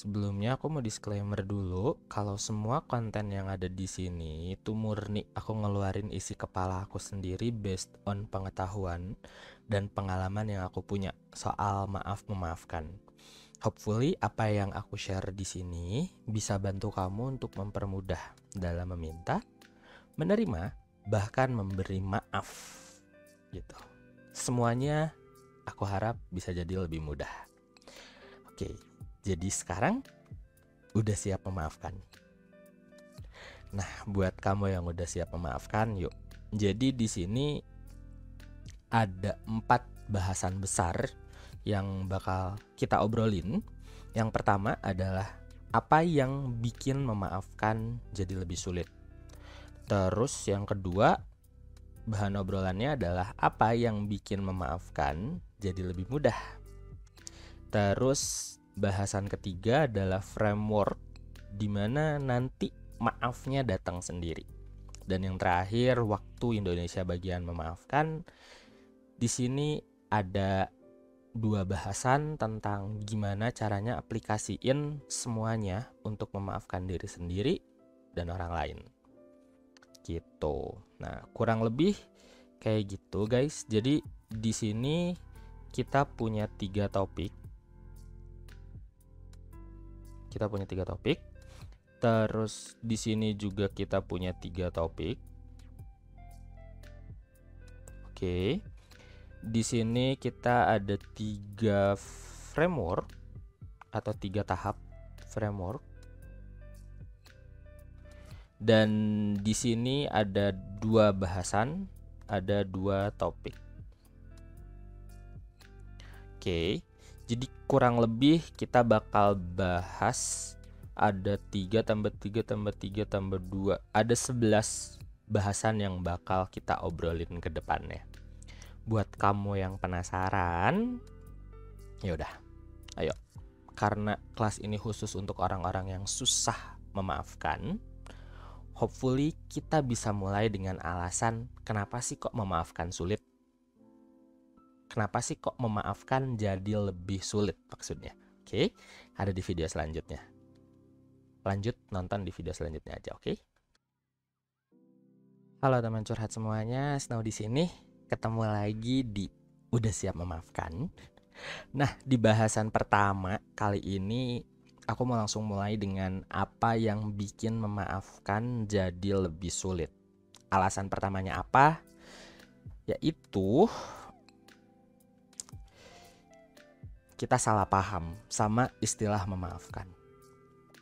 Sebelumnya aku mau disclaimer dulu kalau semua konten yang ada di sini itu murni aku ngeluarin isi kepala aku sendiri based on pengetahuan dan pengalaman yang aku punya soal maaf memaafkan. Hopefully apa yang aku share di sini bisa bantu kamu untuk mempermudah dalam meminta, menerima, bahkan memberi maaf gitu. Semuanya aku harap bisa jadi lebih mudah. Oke, jadi sekarang udah siap memaafkan? Nah, buat kamu yang udah siap memaafkan, yuk. Jadi di sini ada 4 bahasan besar yang bakal kita obrolin. Yang pertama adalah apa yang bikin memaafkan jadi lebih sulit. Terus yang kedua, bahan obrolannya adalah apa yang bikin memaafkan jadi lebih mudah. Terus bahasan ketiga adalah framework di mana nanti maafnya datang sendiri. Dan yang terakhir, waktu Indonesia bagian memaafkan. Di sini ada 2 bahasan tentang gimana caranya aplikasiin semuanya untuk memaafkan diri sendiri dan orang lain. Gitu. Nah, kurang lebih kayak gitu, guys. Jadi di sini kita punya 3 topik. Terus di sini juga kita punya 3 topik. Oke. Di sini kita ada 3 framework atau 3 tahap framework. Dan di sini ada 2 bahasan, ada 2 topik. Oke. Jadi kurang lebih kita bakal bahas ada 3 tambah 3 tambah 3 tambah 2. Ada 11 bahasan yang bakal kita obrolin ke depannya. Buat kamu yang penasaran, ya udah, ayo. Karena kelas ini khusus untuk orang-orang yang susah memaafkan, hopefully kita bisa mulai dengan alasan kenapa sih kok memaafkan sulit? Kenapa sih kok memaafkan jadi lebih sulit maksudnya? Oke, ada di video selanjutnya. Lanjut nonton di video selanjutnya aja, oke? Halo teman curhat semuanya, Snow di sini. Ketemu lagi di Udah Siap Memaafkan. Nah, di bahasan pertama kali ini aku mau langsung mulai dengan apa yang bikin memaafkan jadi lebih sulit. Alasan pertamanya apa? Yaitu kita salah paham sama istilah memaafkan.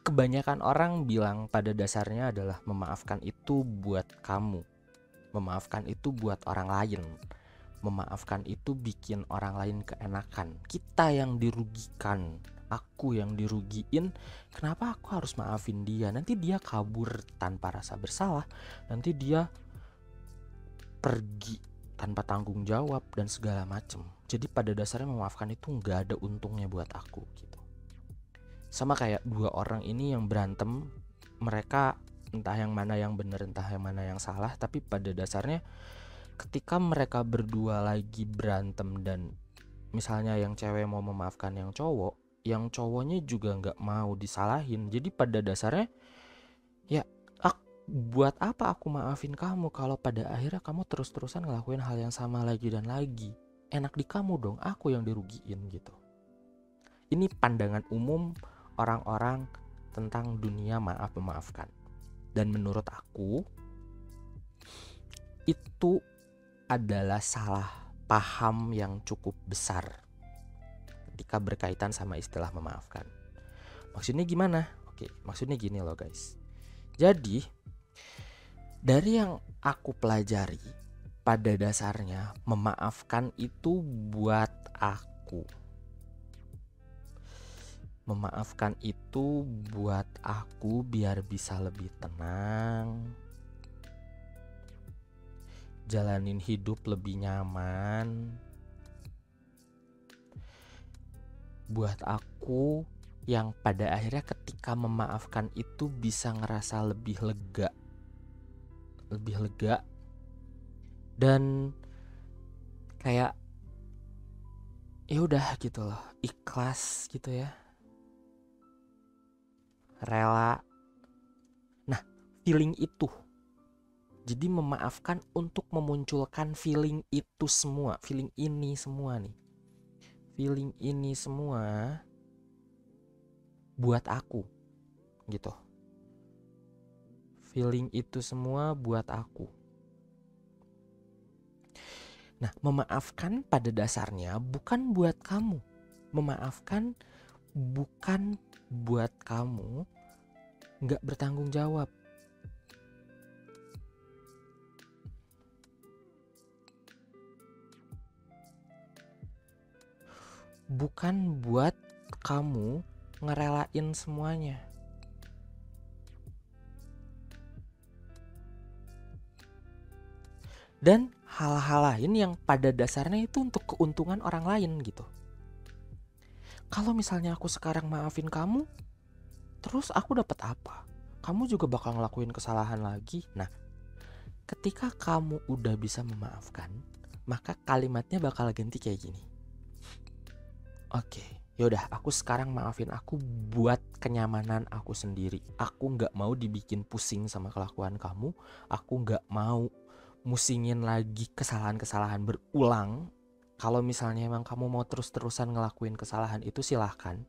Kebanyakan orang bilang pada dasarnya adalah memaafkan itu buat kamu. Memaafkan itu buat orang lain. Memaafkan itu bikin orang lain keenakan. Kita yang dirugikan, aku yang dirugiin. Kenapa aku harus maafin dia? Nanti dia kabur tanpa rasa bersalah. Nanti dia pergi tanpa tanggung jawab dan segala macem. Jadi pada dasarnya memaafkan itu nggak ada untungnya buat aku gitu. Sama kayak 2 orang ini yang berantem, mereka entah yang mana yang benar, entah yang mana yang salah, tapi pada dasarnya ketika mereka berdua lagi berantem dan misalnya yang cewek mau memaafkan yang cowoknya juga nggak mau disalahin. Jadi pada dasarnya ya, buat apa aku maafin kamu kalau pada akhirnya kamu terus-terusan ngelakuin hal yang sama lagi dan lagi. Enak di kamu dong, aku yang dirugiin gitu. Ini pandangan umum orang-orang tentang dunia maaf memaafkan. Dan menurut aku itu adalah salah paham yang cukup besar ketika berkaitan sama istilah memaafkan. Maksudnya gimana? Oke, maksudnya gini loh guys. Jadi dari yang aku pelajari, pada dasarnya memaafkan itu buat aku. Memaafkan itu buat aku biar bisa lebih tenang, jalanin hidup lebih nyaman. Buat aku yang pada akhirnya ketika memaafkan itu bisa ngerasa lebih lega. Dan kayak ya udah gitu loh, ikhlas gitu ya. rela. Nah, feeling itu. Jadi memaafkan untuk memunculkan feeling itu semua, feeling ini semua nih. Feeling ini semua buat aku gitu. Feeling itu semua buat aku. Nah, memaafkan pada dasarnya bukan buat kamu. Memaafkan bukan buat kamu gak bertanggung jawab. Bukan buat kamu ngerelain semuanya. Dan hal-hal lain yang pada dasarnya itu untuk keuntungan orang lain gitu. Kalau misalnya aku sekarang maafin kamu, terus aku dapat apa? Kamu juga bakal ngelakuin kesalahan lagi. Nah, ketika kamu udah bisa memaafkan, maka kalimatnya bakal ganti kayak gini. Oke, yaudah aku sekarang maafin aku buat kenyamanan aku sendiri. Aku gak mau dibikin pusing sama kelakuan kamu. Aku gak mau musingin lagi kesalahan-kesalahan berulang. Kalau misalnya emang kamu mau terus-terusan ngelakuin kesalahan itu silahkan.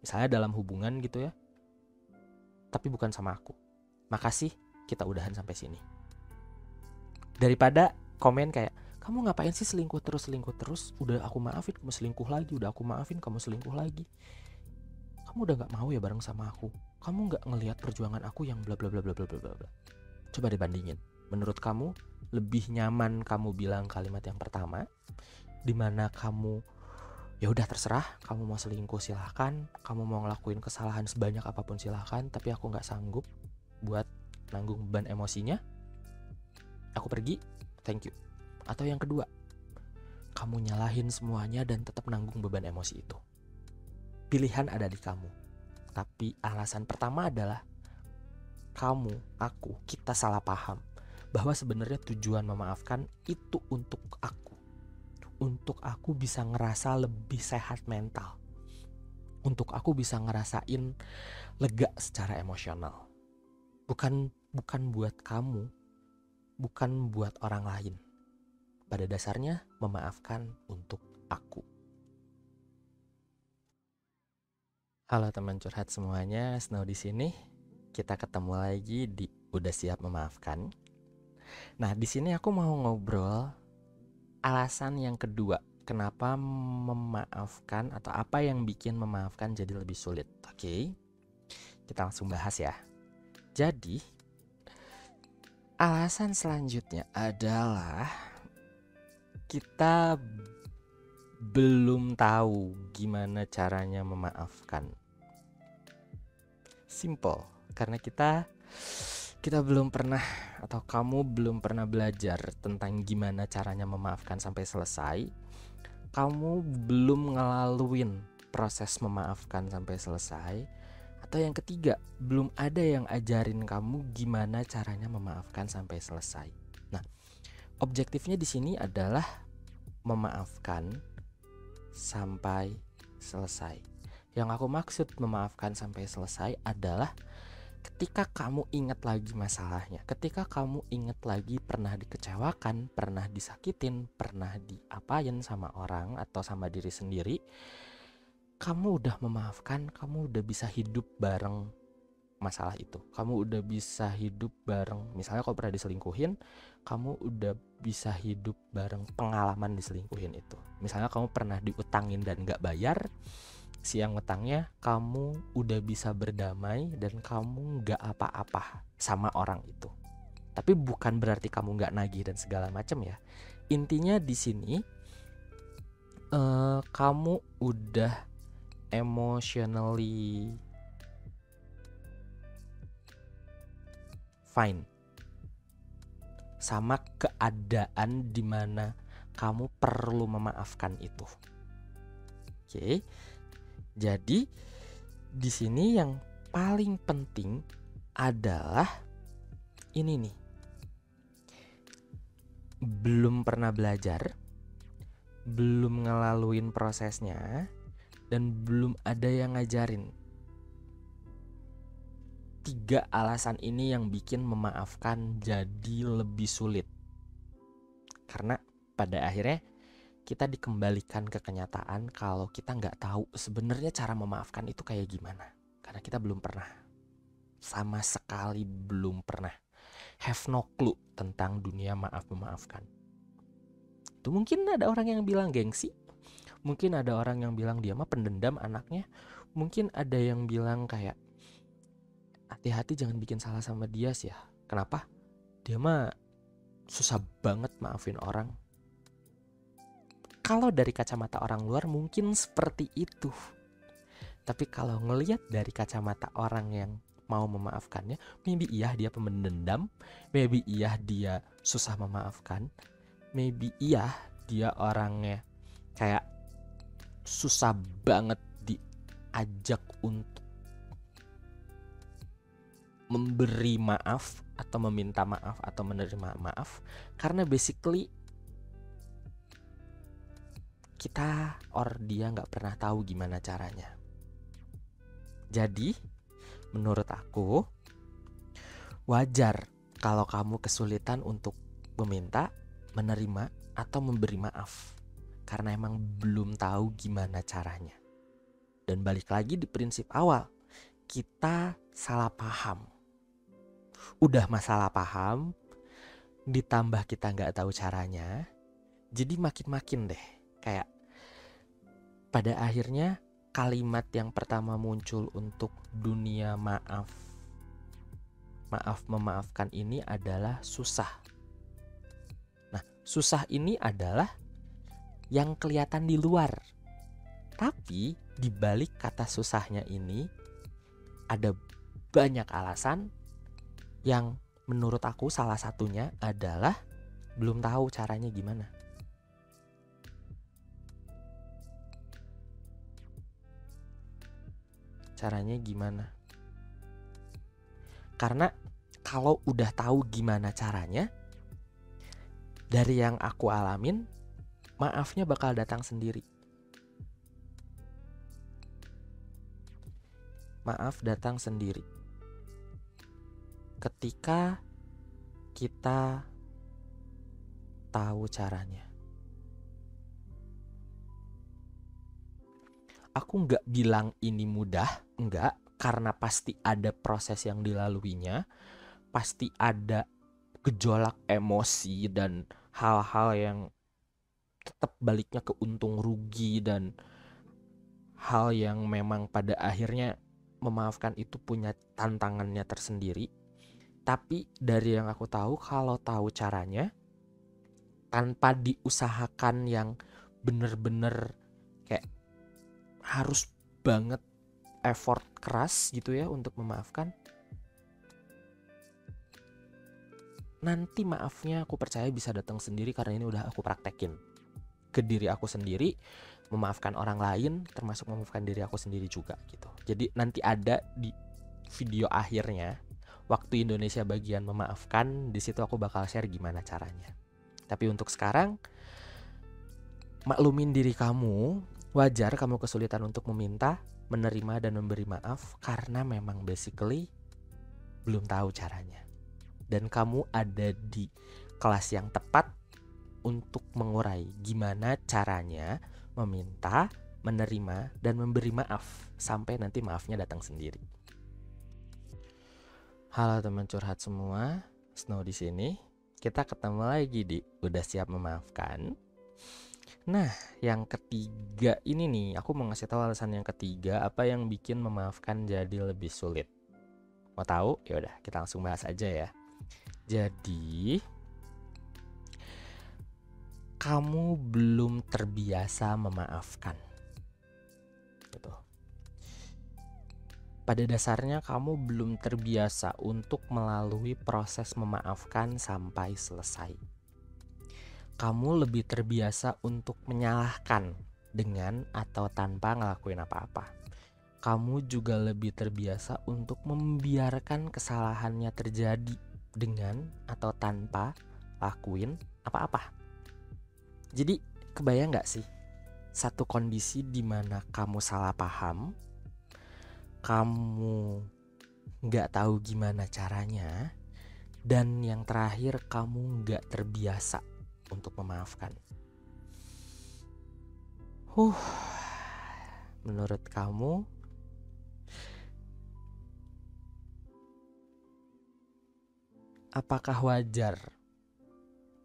Misalnya dalam hubungan gitu ya. Tapi bukan sama aku. Makasih, kita udahan sampai sini. Daripada komen kayak, kamu ngapain sih selingkuh terus, udah aku maafin kamu selingkuh lagi, udah aku maafin kamu selingkuh lagi. Kamu udah gak mau ya bareng sama aku. Kamu gak ngelihat perjuangan aku yang bla bla bla bla bla bla bla. Coba dibandingin. Menurut kamu lebih nyaman kamu bilang kalimat yang pertama, dimana kamu ya udah terserah, kamu mau selingkuh silahkan, kamu mau ngelakuin kesalahan sebanyak apapun silahkan, tapi aku gak sanggup buat nanggung beban emosinya, aku pergi, thank you. Atau yang kedua, kamu nyalahin semuanya dan tetap nanggung beban emosi itu. Pilihan ada di kamu. Tapi alasan pertama adalah kamu, aku, kita salah paham bahwa sebenarnya tujuan memaafkan itu untuk aku bisa ngerasa lebih sehat mental, untuk aku bisa ngerasain lega secara emosional. Bukan buat kamu, bukan buat orang lain. Pada dasarnya memaafkan untuk aku. Halo teman curhat semuanya, Snow di sini. Kita ketemu lagi di Udah Siap Memaafkan. Nah, di sini aku mau ngobrol alasan yang kedua, kenapa memaafkan atau apa yang bikin memaafkan jadi lebih sulit. Oke. Kita langsung bahas ya. Jadi, alasan selanjutnya adalah kita belum tahu gimana caranya memaafkan. Simple, karena kita belum pernah, atau kamu belum pernah belajar tentang gimana caranya memaafkan sampai selesai. Kamu belum ngelaluin proses memaafkan sampai selesai. Atau yang ketiga, belum ada yang ajarin kamu gimana caranya memaafkan sampai selesai. Nah, objektifnya di sini adalah memaafkan sampai selesai. Yang aku maksud memaafkan sampai selesai adalah ketika kamu ingat lagi masalahnya, ketika kamu ingat lagi pernah dikecewakan, pernah disakitin, pernah diapain sama orang atau sama diri sendiri, kamu udah memaafkan, kamu udah bisa hidup bareng masalah itu. Kamu udah bisa hidup bareng, misalnya kalau pernah diselingkuhin, kamu udah bisa hidup bareng pengalaman diselingkuhin itu. Misalnya kamu pernah diutangin dan gak bayar, siang utangnya kamu udah bisa berdamai dan kamu gak apa-apa sama orang itu. Tapi bukan berarti kamu gak nagih dan segala macam ya. Intinya di sini kamu udah emotionally fine sama keadaan dimana kamu perlu memaafkan itu. Oke. Jadi di sini yang paling penting adalah ini nih. Belum pernah belajar, belum ngelaluin prosesnya, dan belum ada yang ngajarin. 3 alasan ini yang bikin memaafkan jadi lebih sulit. Karena pada akhirnya kita dikembalikan ke kenyataan kalau kita nggak tahu sebenarnya cara memaafkan itu kayak gimana. Karena kita belum pernah, sama sekali belum pernah, have no clue tentang dunia maaf memaafkan. Itu mungkin ada orang yang bilang gengsi, mungkin ada orang yang bilang dia mah pendendam anaknya, mungkin ada yang bilang kayak hati-hati jangan bikin salah sama dia sih ya. Kenapa? Dia mah susah banget maafin orang. Kalau dari kacamata orang luar mungkin seperti itu. Tapi kalau ngelihat dari kacamata orang yang mau memaafkannya, maybe iya dia pendendam, maybe iya dia susah memaafkan, maybe iya dia orangnya kayak susah banget diajak untuk memberi maaf atau meminta maaf atau menerima maaf. Karena basically kita or dia gak pernah tahu gimana caranya. Jadi menurut aku wajar kalau kamu kesulitan untuk meminta, menerima, atau memberi maaf. Karena emang belum tahu gimana caranya. Dan balik lagi di prinsip awal, kita salah paham. Udah masalah paham, ditambah kita gak tahu caranya, jadi makin-makin deh. Kayak pada akhirnya kalimat yang pertama muncul untuk dunia maaf memaafkan ini adalah susah. Nah, susah ini adalah yang kelihatan di luar. Tapi di balik kata susahnya ini ada banyak alasan yang menurut aku salah satunya adalah belum tahu caranya gimana. Caranya gimana? Karena kalau udah tahu gimana caranya, dari yang aku alamin, maafnya bakal datang sendiri. Maaf datang sendiri. Ketika kita tahu caranya. Aku nggak bilang ini mudah, enggak, karena pasti ada proses yang dilaluinya, pasti ada gejolak emosi dan hal-hal yang tetap baliknya ke untung rugi dan hal yang memang pada akhirnya memaafkan itu punya tantangannya tersendiri. Tapi dari yang aku tahu, kalau tahu caranya, tanpa diusahakan yang bener-bener kayak harus banget effort keras gitu ya untuk memaafkan, nanti maafnya aku percaya bisa datang sendiri karena ini udah aku praktekin ke diri aku sendiri, memaafkan orang lain termasuk memaafkan diri aku sendiri juga gitu. Jadi nanti ada di video akhirnya waktu Indonesia bagian memaafkan, di situ aku bakal share gimana caranya. Tapi untuk sekarang maklumin diri kamu. Wajar kamu kesulitan untuk meminta, menerima, dan memberi maaf karena memang basically belum tahu caranya. Dan kamu ada di kelas yang tepat untuk mengurai gimana caranya meminta, menerima, dan memberi maaf sampai nanti maafnya datang sendiri. Halo teman curhat semua, Snow di sini. Kita ketemu lagi di Udah Siap Memaafkan. Nah, yang ketiga ini nih, aku mau ngasih tahu alasan yang ketiga apa yang bikin memaafkan jadi lebih sulit. Mau tahu? Ya udah, kita langsung bahas aja ya. Jadi, kamu belum terbiasa memaafkan. Gitu. Pada dasarnya kamu belum terbiasa untuk melalui proses memaafkan sampai selesai. Kamu lebih terbiasa untuk menyalahkan dengan atau tanpa ngelakuin apa-apa. Kamu juga lebih terbiasa untuk membiarkan kesalahannya terjadi dengan atau tanpa lakuin apa-apa. Jadi kebayang gak sih satu kondisi di mana kamu salah paham, kamu nggak tahu gimana caranya, dan yang terakhir kamu nggak terbiasa untuk memaafkan. Menurut kamu, apakah wajar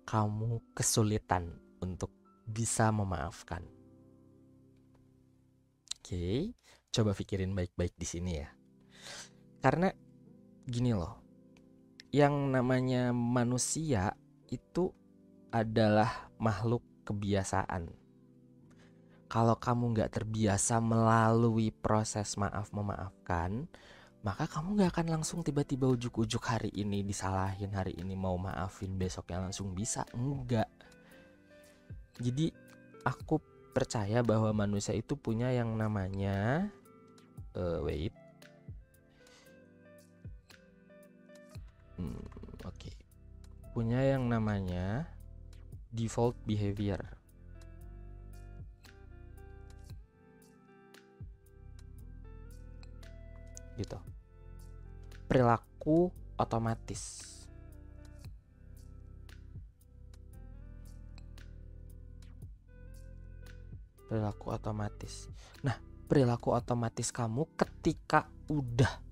kamu kesulitan untuk bisa memaafkan? Oke, coba pikirin baik-baik di sini ya. Karena gini loh, yang namanya manusia itu adalah makhluk kebiasaan. Kalau kamu nggak terbiasa melalui proses maaf memaafkan, maka kamu nggak akan langsung tiba-tiba ujuk-ujuk hari ini disalahin, hari ini mau maafin, besoknya langsung bisa. Enggak. Jadi aku percaya bahwa manusia itu punya yang namanya punya yang namanya default behavior. Gitu. Perilaku otomatis. Perilaku otomatis. Nah, perilaku otomatis kamu ketika udah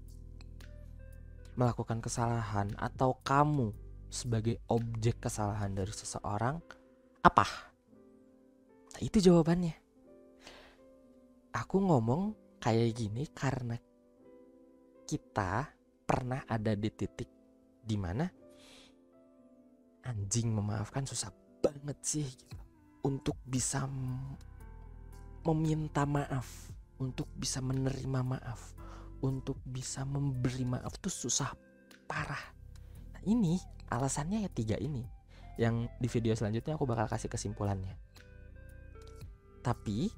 melakukan kesalahan atau kamu sebagai objek kesalahan dari seseorang, apa? Nah, itu jawabannya. Aku ngomong kayak gini karena kita pernah ada di titik dimana anjing, memaafkan susah banget sih gitu. Untuk bisa meminta maaf, untuk bisa menerima maaf, untuk bisa memberi maaf tuh susah parah. Nah, ini alasannya ya 3 ini, yang di video selanjutnya aku bakal kasih kesimpulannya. Tapi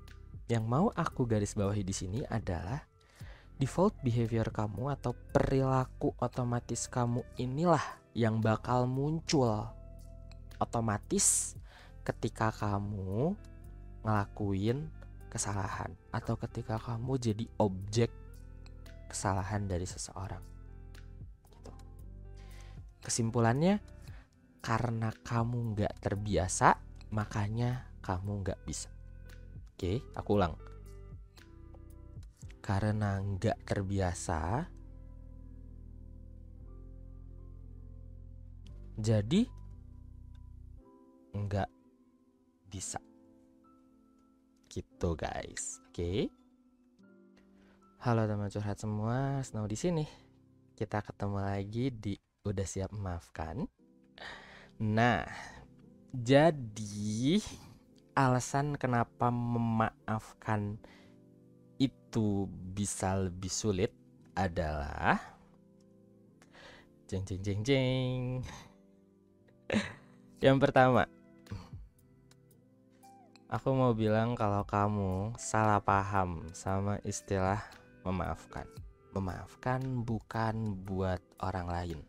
yang mau aku garis bawahi di sini adalah default behavior kamu atau perilaku otomatis kamu inilah yang bakal muncul otomatis ketika kamu ngelakuin kesalahan atau ketika kamu jadi objek kesalahan dari seseorang. Gitu. Kesimpulannya, karena kamu nggak terbiasa, makanya kamu nggak bisa. Oke, aku ulang. Karena nggak terbiasa, jadi nggak bisa. Gitu guys. Oke. Halo teman curhat semua, Snow di sini. Kita ketemu lagi di Udah Siap Memaafkan. Nah, jadi alasan kenapa memaafkan itu bisa lebih sulit adalah jeng. Yang pertama, aku mau bilang kalau kamu salah paham sama istilah memaafkan. Memaafkan bukan buat orang lain.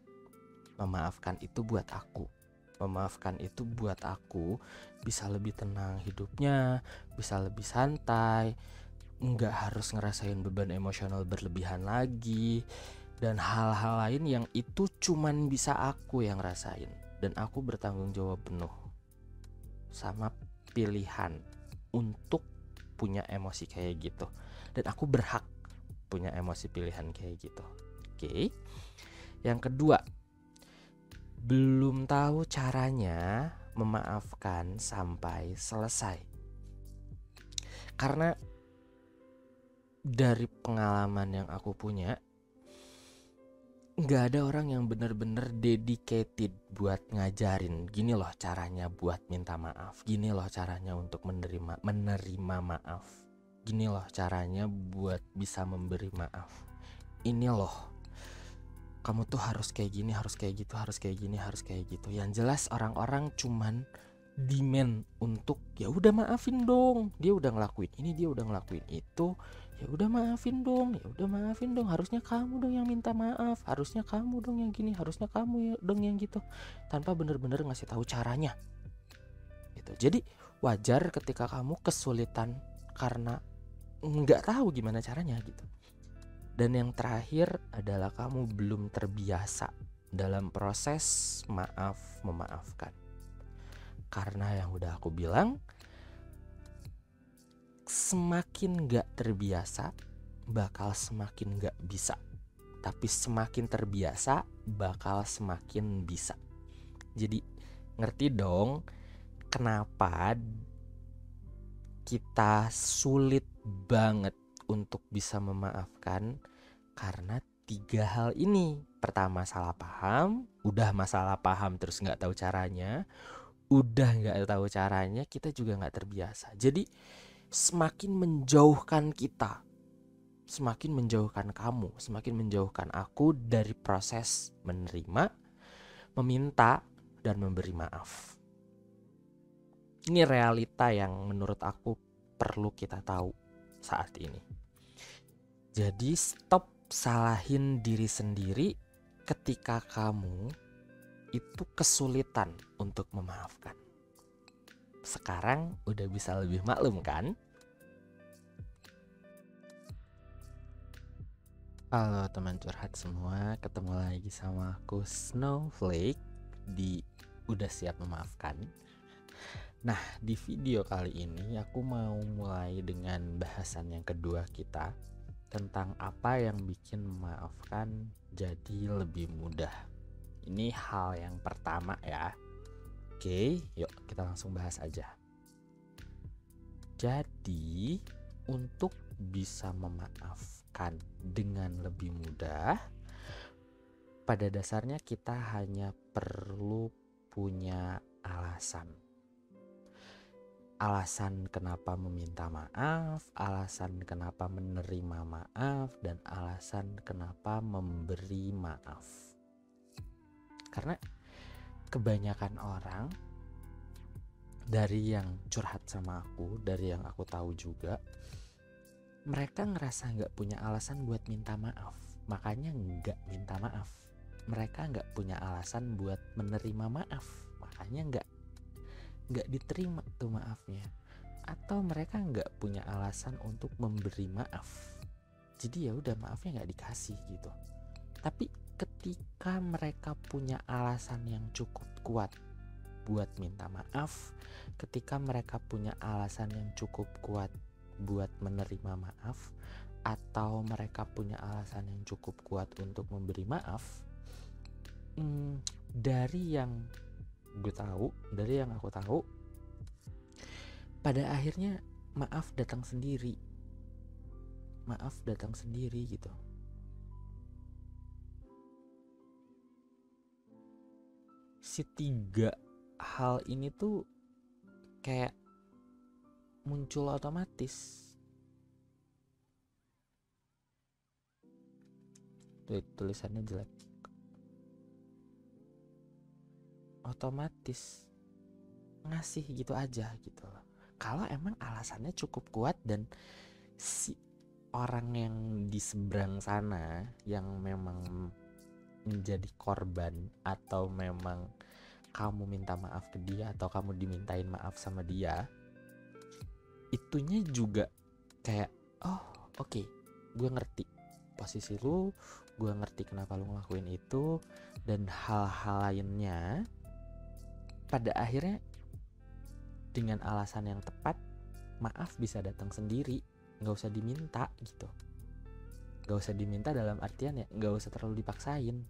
Memaafkan itu buat aku. Memaafkan itu buat aku bisa lebih tenang hidupnya, bisa lebih santai, nggak harus ngerasain beban emosional berlebihan lagi, dan hal-hal lain yang itu cuman bisa aku yang rasain. Dan aku bertanggung jawab penuh sama pilihan untuk punya emosi kayak gitu, dan aku berhak punya emosi pilihan kayak gitu. Oke. Yang kedua, belum tahu caranya memaafkan sampai selesai. Karena dari pengalaman yang aku punya, nggak ada orang yang bener-bener dedicated buat ngajarin gini loh caranya buat minta maaf, gini loh caranya untuk menerima maaf, gini loh caranya buat bisa memberi maaf, ini loh kamu tuh harus kayak gini, harus kayak gitu, harus kayak gini, harus kayak gitu. Yang jelas orang-orang cuman demand untuk ya udah maafin dong, dia udah ngelakuin ini, dia udah ngelakuin itu, ya udah maafin dong, ya udah maafin dong, harusnya kamu dong yang minta maaf, harusnya kamu dong yang gini, harusnya kamu dong yang gitu, tanpa bener-bener ngasih tahu caranya gitu. Jadi wajar ketika kamu kesulitan karena nggak tahu gimana caranya gitu. Dan yang terakhir adalah kamu belum terbiasa dalam proses maaf memaafkan. Karena yang udah aku bilang, semakin gak terbiasa bakal semakin gak bisa. Tapi semakin terbiasa bakal semakin bisa. Jadi ngerti dong kenapa kita sulit banget untuk bisa memaafkan, karena 3 hal ini. Pertama, salah paham. Udah masalah paham terus gak tahu caranya. Udah gak tahu caranya, kita juga gak terbiasa. Jadi semakin menjauhkan kita, semakin menjauhkan kamu, semakin menjauhkan aku dari proses menerima, meminta, dan memberi maaf. Ini realita yang menurut aku perlu kita tahu saat ini. Jadi stop salahin diri sendiri ketika kamu itu kesulitan untuk memaafkan. Sekarang udah bisa lebih maklum kan? Halo teman curhat semua, ketemu lagi sama aku Snowflake di Udah Siap Memaafkan. Nah, di video kali ini aku mau mulai dengan bahasan yang kedua kita, tentang apa yang bikin memaafkan jadi lebih mudah. Ini hal yang pertama ya. Oke, yuk kita langsung bahas aja. Jadi, untuk bisa memaafkan dengan lebih mudah, pada dasarnya kita hanya perlu punya alasan. Alasan kenapa meminta maaf, alasan kenapa menerima maaf, dan alasan kenapa memberi maaf. Karena kebanyakan orang, dari yang curhat sama aku, dari yang aku tahu juga, mereka ngerasa gak punya alasan buat minta maaf, makanya gak minta maaf. Mereka gak punya alasan buat menerima maaf, makanya gak diterima tuh maafnya. Atau mereka gak punya alasan untuk memberi maaf, jadi ya udah maafnya gak dikasih gitu. Tapi ketika mereka punya alasan yang cukup kuat buat minta maaf, ketika mereka punya alasan yang cukup kuat buat menerima maaf, atau mereka punya alasan yang cukup kuat untuk memberi maaf, dari yang aku tahu, pada akhirnya maaf datang sendiri gitu. Si 3 hal ini tuh kayak muncul otomatis. Tulisannya jelek. Otomatis ngasih gitu aja gitu loh. Kalau emang alasannya cukup kuat dan si orang yang di seberang sana yang memang menjadi korban, atau memang kamu minta maaf ke dia atau kamu dimintain maaf sama dia, itunya juga kayak oke, gue ngerti posisi lu, gue ngerti kenapa lu ngelakuin itu, dan hal-hal lainnya. Pada akhirnya dengan alasan yang tepat, maaf bisa datang sendiri, gak usah diminta gitu. Gak usah diminta dalam artian ya gak usah terlalu dipaksain.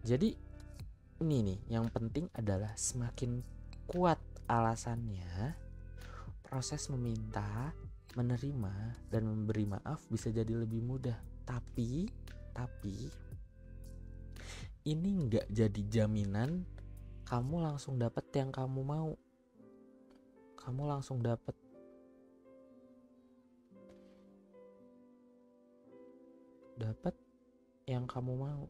Jadi ini nih yang penting adalah semakin kuat alasannya, proses meminta, menerima, dan memberi maaf bisa jadi lebih mudah. Tapi ini gak jadi jaminan kamu langsung dapat yang kamu mau. Kamu langsung dapat yang kamu mau.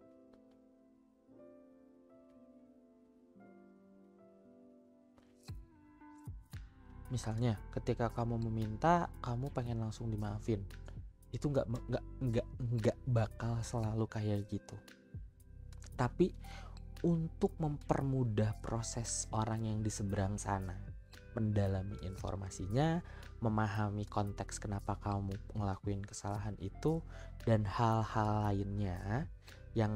Misalnya ketika kamu meminta, kamu pengen langsung dimaafin, itu nggak bakal selalu kayak gitu. Tapi untuk mempermudah proses orang yang di seberang sana, mendalami informasinya, memahami konteks kenapa kamu ngelakuin kesalahan itu, dan hal-hal lainnya yang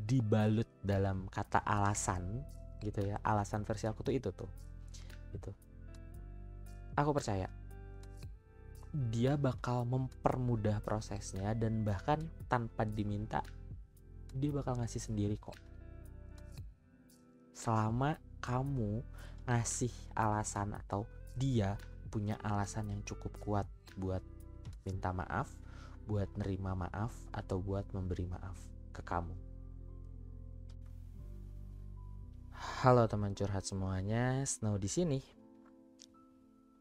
dibalut dalam kata alasan gitu ya. Alasan versi aku tuh itu tuh gitu. Aku percaya dia bakal mempermudah prosesnya, dan bahkan tanpa diminta dia bakal ngasih sendiri kok. Selama kamu ngasih alasan atau dia punya alasan yang cukup kuat buat minta maaf, buat nerima maaf, atau buat memberi maaf ke kamu. Halo teman curhat semuanya, Snow di sini.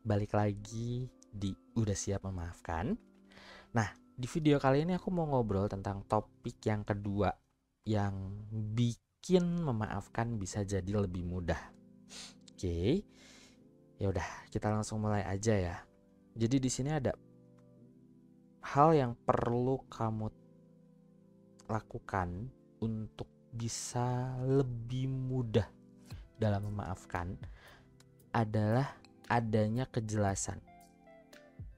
Balik lagi di Udah Siap Memaafkan. Nah, di video kali ini aku mau ngobrol tentang topik yang kedua yang bikin memaafkan bisa jadi lebih mudah. Oke. Ya udah, kita langsung mulai aja ya. Jadi di sini ada hal yang perlu kamu lakukan untuk bisa lebih mudah dalam memaafkan adalah adanya kejelasan.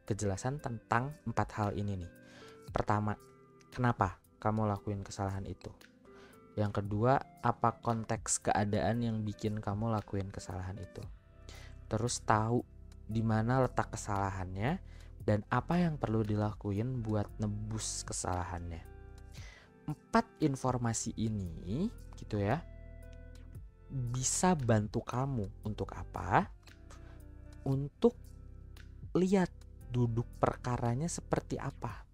Kejelasan tentang 4 hal ini nih. Pertama, kenapa kamu lakuin kesalahan itu? Yang kedua, apa konteks keadaan yang bikin kamu lakuin kesalahan itu? Terus tahu di mana letak kesalahannya dan apa yang perlu dilakuin buat nebus kesalahannya. 4 informasi ini gitu ya bisa bantu kamu untuk apa? Untuk lihat duduk perkaranya seperti apa.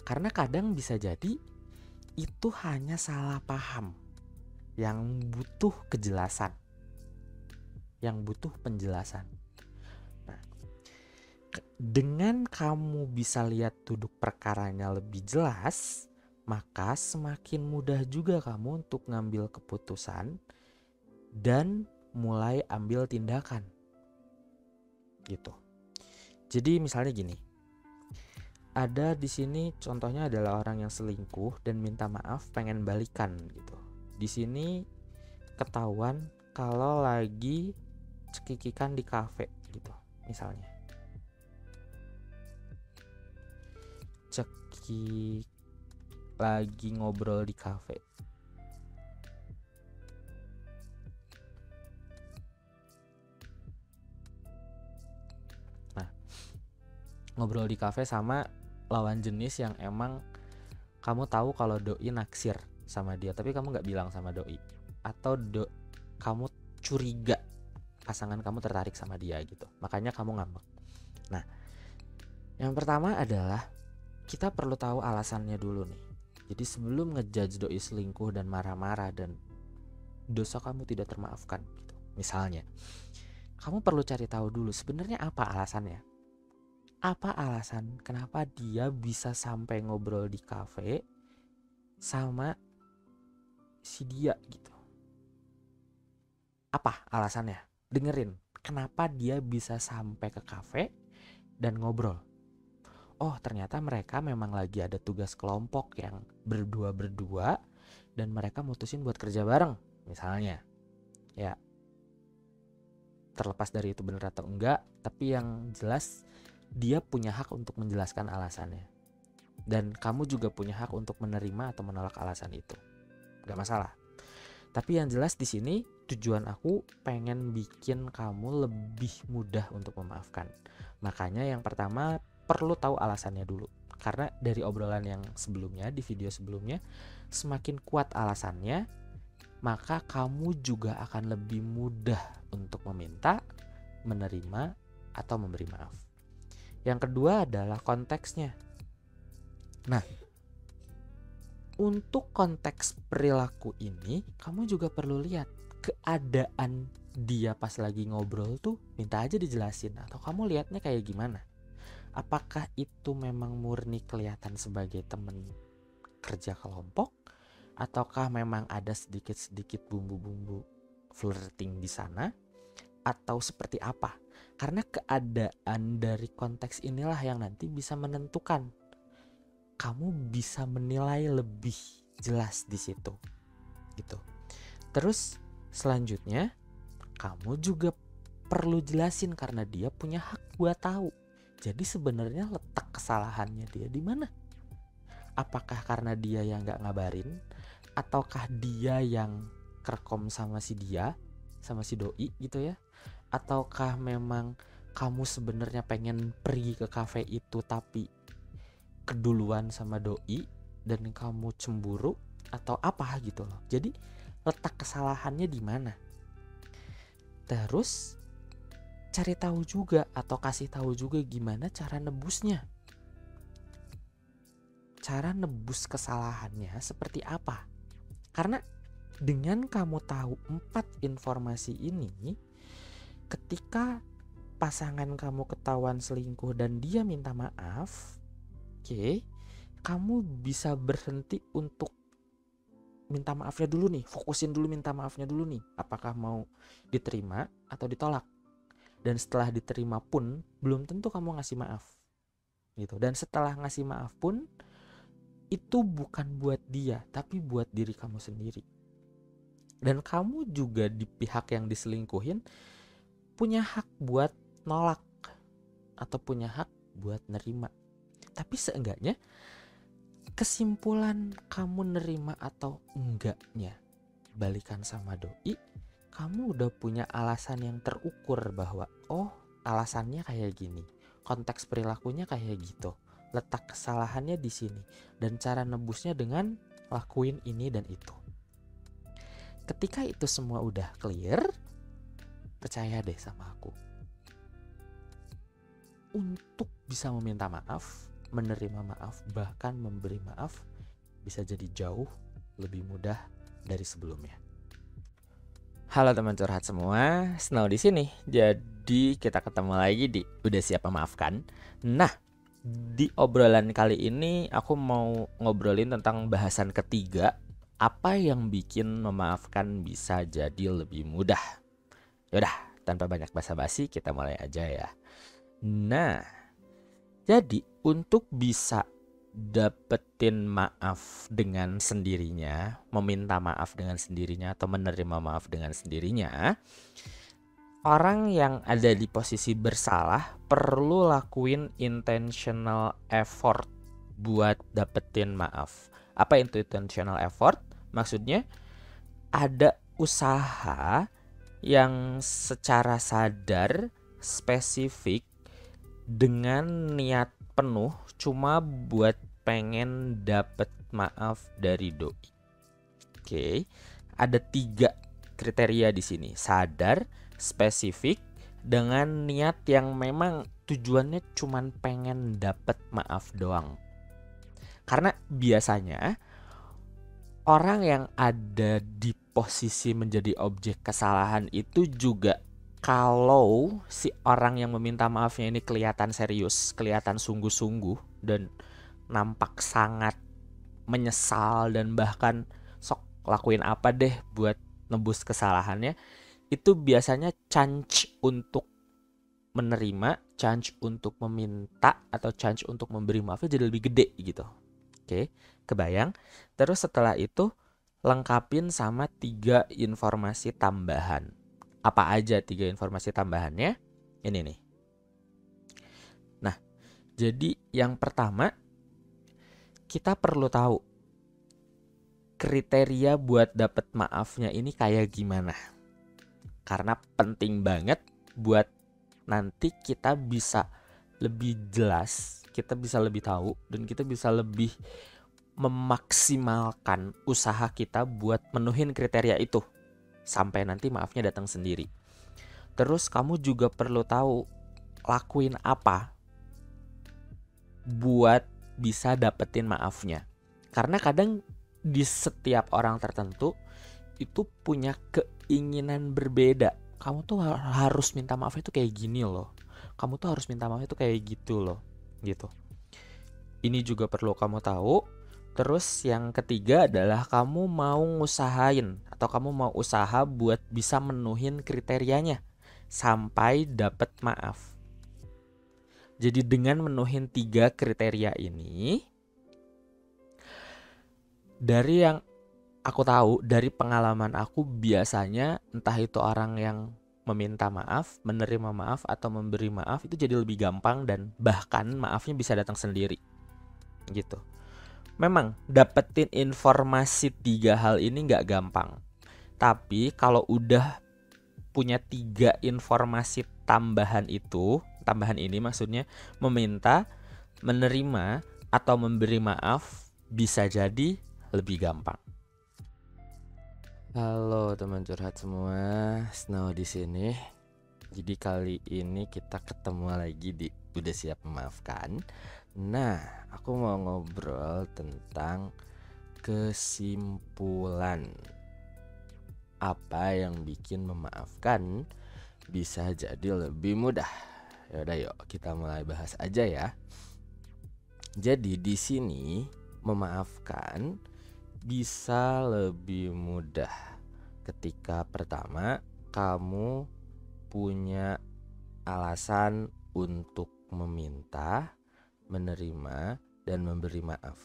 Karena kadang bisa jadi itu hanya salah paham yang butuh kejelasan, yang butuh penjelasan. Nah, dengan kamu bisa lihat duduk perkaranya lebih jelas, maka semakin mudah juga kamu untuk ngambil keputusan dan mulai ambil tindakan. Gitu. Jadi misalnya gini. Ada di sini contohnya adalah orang yang selingkuh dan minta maaf pengen balikan gitu. Di sini ketahuan kalau lagi cekikikan di kafe gitu misalnya. Cekik lagi ngobrol di kafe. Nah, ngobrol di kafe sama lawan jenis yang emang kamu tahu kalau doi naksir sama dia, tapi kamu nggak bilang sama doi, atau kamu curiga pasangan kamu tertarik sama dia gitu, makanya kamu ngambek. Nah, yang pertama adalah kita perlu tahu alasannya dulu nih. Jadi sebelum ngejudge doi selingkuh dan marah-marah dan dosa kamu tidak termaafkan gitu, misalnya, kamu perlu cari tahu dulu sebenarnya apa alasannya. Apa alasan kenapa dia bisa sampai ngobrol di kafe sama si dia gitu? Apa alasannya? Dengerin, kenapa dia bisa sampai ke kafe dan ngobrol? Oh, ternyata mereka memang lagi ada tugas kelompok yang berdua dan mereka mutusin buat kerja bareng, misalnya. Ya, terlepas dari itu benar atau enggak, tapi yang jelas dia punya hak untuk menjelaskan alasannya. Dan kamu juga punya hak untuk menerima atau menolak alasan itu. Gak masalah. Tapi yang jelas di sini tujuan aku pengen bikin kamu lebih mudah untuk memaafkan. Makanya yang pertama perlu tahu alasannya dulu. Karena dari obrolan yang sebelumnya, di video sebelumnya, semakin kuat alasannya, maka kamu juga akan lebih mudah untuk meminta, menerima, atau memberi maaf. Yang kedua adalah konteksnya. Nah, untuk konteks perilaku ini, kamu juga perlu lihat keadaan dia pas lagi ngobrol tuh, minta aja dijelasin. Atau kamu lihatnya kayak gimana? Apakah itu memang murni kelihatan sebagai teman kerja kelompok? Ataukah memang ada sedikit-sedikit bumbu-bumbu flirting di sana? Atau seperti apa? Karena keadaan dari konteks inilah yang nanti bisa menentukan. Kamu bisa menilai lebih jelas di situ. Gitu. Terus selanjutnya, kamu juga perlu jelasin karena dia punya hak buat tahu. Jadi sebenarnya letak kesalahannya dia di mana? Apakah karena dia yang nggak ngabarin, ataukah dia yang kerekom sama si doi gitu ya? Ataukah memang kamu sebenarnya pengen pergi ke kafe itu tapi keduluan sama doi dan kamu cemburu atau apa gitu loh. Jadi letak kesalahannya di mana? Terus cari tahu juga atau kasih tahu juga gimana cara nebusnya. Cara nebus kesalahannya seperti apa? Karena dengan kamu tahu 4 informasi ini, ketika pasangan kamu ketahuan selingkuh dan dia minta maaf, kamu bisa berhenti untuk minta maafnya dulu nih, fokusin dulu minta maafnya dulu nih. Apakah mau diterima atau ditolak? Dan setelah diterima pun belum tentu kamu ngasih maaf gitu. Dan setelah ngasih maaf pun itu bukan buat dia, tapi buat diri kamu sendiri. Dan kamu juga di pihak yang diselingkuhin punya hak buat nolak atau punya hak buat nerima. Tapi seenggaknya kesimpulan kamu nerima atau enggaknya balikan sama doi, kamu udah punya alasan yang terukur bahwa alasannya kayak gini, konteks perilakunya kayak gitu, letak kesalahannya di sini, dan cara nebusnya dengan lakuin ini dan itu. Ketika itu semua udah clear, percaya deh sama aku, untuk bisa meminta maaf, menerima maaf, bahkan memberi maaf bisa jadi jauh lebih mudah dari sebelumnya. Halo teman curhat semua, Snow di sini. Jadi kita ketemu lagi di Udah Siap Memaafkan. Nah, di obrolan kali ini aku mau ngobrolin tentang bahasan ketiga, apa yang bikin memaafkan bisa jadi lebih mudah. Yaudah, tanpa banyak basa-basi kita mulai aja ya. Nah, jadi untuk bisa dapetin maaf dengan sendirinya, meminta maaf dengan sendirinya atau menerima maaf dengan sendirinya, orang yang ada di posisi bersalah perlu lakuin intentional effort buat dapetin maaf. Apa itu intentional effort? Maksudnya ada usaha yang secara sadar, spesifik, dengan niat penuh cuma buat pengen dapet maaf dari doi. Ada 3 kriteria di sini: sadar, spesifik, dengan niat yang memang tujuannya cuma pengen dapet maaf doang. Karena biasanya orang yang ada di posisi menjadi objek kesalahan itu juga, kalau si orang yang meminta maafnya ini kelihatan serius, kelihatan sungguh-sungguh, dan nampak sangat menyesal dan bahkan sok lakuin apa deh buat nebus kesalahannya, itu biasanya chance untuk menerima, chance untuk meminta, atau chance untuk memberi maafnya jadi lebih gede gitu. Kebayang? Terus setelah itu lengkapin sama 3 informasi tambahan. Apa aja 3 informasi tambahannya? Ini nih. Nah, jadi yang pertama, kita perlu tahu kriteria buat dapet maafnya ini kayak gimana. Karena penting banget buat nanti kita bisa lebih jelas, kita bisa lebih tahu, dan kita bisa lebih memaksimalkan usaha kita buat menuhin kriteria itu sampai nanti maafnya datang sendiri. Terus kamu juga perlu tahu lakuin apa buat bisa dapetin maafnya. Karena kadang di setiap orang tertentu itu punya keinginan berbeda. Kamu tuh harus minta maaf itu kayak gini loh. Kamu tuh harus minta maaf itu kayak gitu loh. Gitu. Ini juga perlu kamu tahu. Terus yang ketiga adalah kamu mau ngusahain atau kamu mau usaha buat bisa menuhin kriterianya sampai dapat maaf. Jadi dengan menuhin 3 kriteria ini, dari yang aku tahu, dari pengalaman aku, biasanya entah itu orang yang meminta maaf, menerima maaf, atau memberi maaf itu jadi lebih gampang, dan bahkan maafnya bisa datang sendiri gitu. Memang dapetin informasi 3 hal ini nggak gampang, tapi kalau udah punya 3 informasi tambahan ini maksudnya meminta, menerima, atau memberi maaf, bisa jadi lebih gampang. Halo teman curhat semua, Snow di sini. Jadi kali ini kita ketemu lagi di Udah Siap Memaafkan. Nah, aku mau ngobrol tentang kesimpulan apa yang bikin memaafkan bisa jadi lebih mudah. Yaudah yuk kita mulai bahas aja ya. Jadi di sini memaafkan bisa lebih mudah ketika pertama kamu punya alasan untuk meminta, menerima, dan memberi maaf.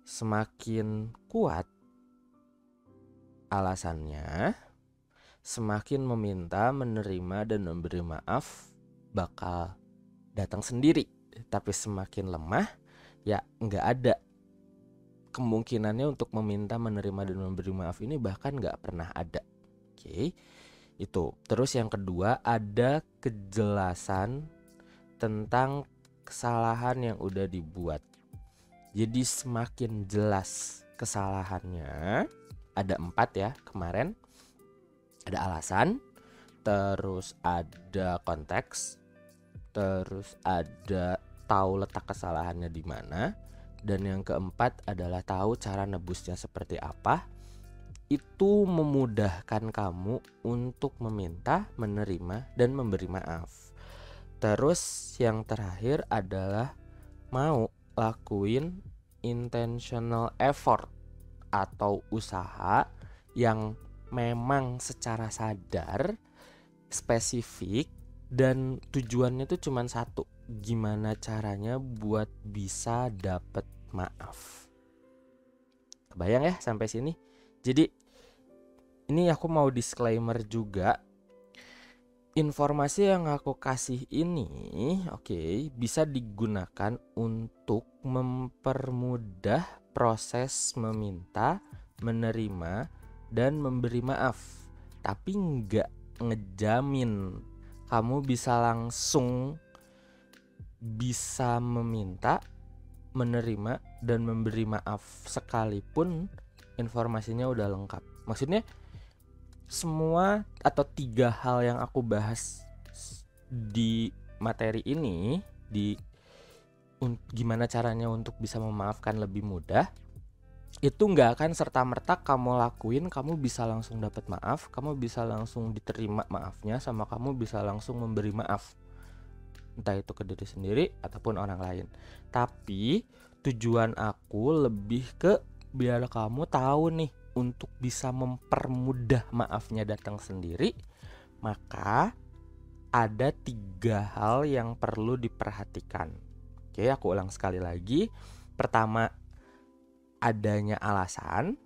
Semakin kuat alasannya, semakin meminta, menerima, dan memberi maaf bakal datang sendiri. Tapi semakin lemah, ya nggak ada kemungkinannya untuk meminta, menerima, dan memberi maaf ini, bahkan nggak pernah ada. Oke, itu. Terus yang kedua, ada kejelasan tentang kesalahan yang udah dibuat. Jadi semakin jelas kesalahannya, ada 4 ya kemarin. Ada alasan, terus ada konteks, terus ada tahu letak kesalahannya di mana, dan yang keempat adalah tahu cara nebusnya seperti apa. Itu memudahkan kamu untuk meminta, menerima, dan memberi maaf. Terus yang terakhir adalah mau lakuin intentional effort atau usaha yang memang secara sadar, spesifik, dan tujuannya tuh cuma satu, gimana caranya buat bisa dapet maaf. Kebayang ya sampai sini? Jadi ini aku mau disclaimer juga. Informasi yang aku kasih ini bisa digunakan untuk mempermudah proses meminta, menerima, dan memberi maaf. Tapi nggak ngejamin kamu bisa langsung bisa meminta, menerima, dan memberi maaf sekalipun informasinya udah lengkap. Maksudnya semua atau 3 hal yang aku bahas di materi ini, di gimana caranya untuk bisa memaafkan lebih mudah, itu nggak akan serta-merta kamu lakuin kamu bisa langsung dapat maaf, kamu bisa langsung diterima maafnya, sama kamu bisa langsung memberi maaf, entah itu ke diri sendiri ataupun orang lain. Tapi tujuan aku lebih ke biar kamu tahu nih, untuk bisa mempermudah maafnya datang sendiri, maka ada 3 hal yang perlu diperhatikan. Oke, aku ulang sekali lagi. Pertama, adanya alasan.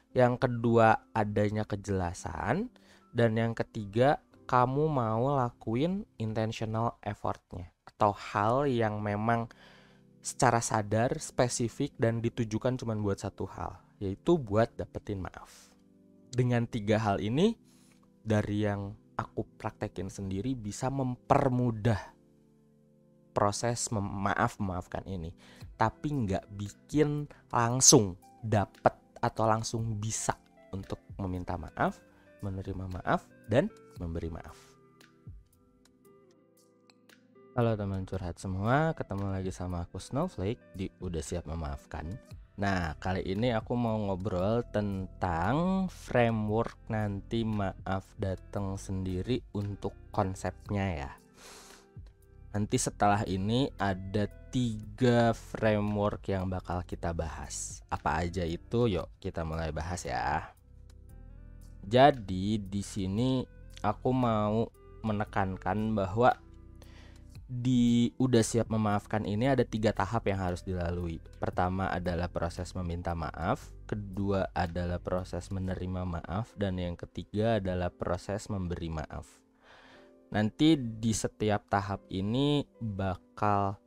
Yang kedua, adanya kejelasan. Dan yang ketiga, kamu mau lakuin intentional effortnya, atau hal yang memang secara sadar, spesifik, dan ditujukan cuma buat satu hal, yaitu buat dapetin maaf. Dengan 3 hal ini, dari yang aku praktekin sendiri, bisa mempermudah proses memaafkan ini. Tapi nggak bikin langsung dapet atau langsung bisa untuk meminta maaf, menerima maaf, dan memberi maaf. Halo teman curhat semua, ketemu lagi sama aku Snowflake di Udah Siap Memaafkan. Nah, kali ini aku mau ngobrol tentang framework nanti maaf datang sendiri untuk konsepnya ya. Nanti setelah ini ada 3 framework yang bakal kita bahas. Apa aja itu? Yuk kita mulai bahas ya. Jadi di sini aku mau menekankan bahwa udah siap memaafkan ini ada 3 tahap yang harus dilalui. Pertama adalah proses meminta maaf, kedua adalah proses menerima maaf, dan yang ketiga adalah proses memberi maaf. Nanti di setiap tahap ini bakal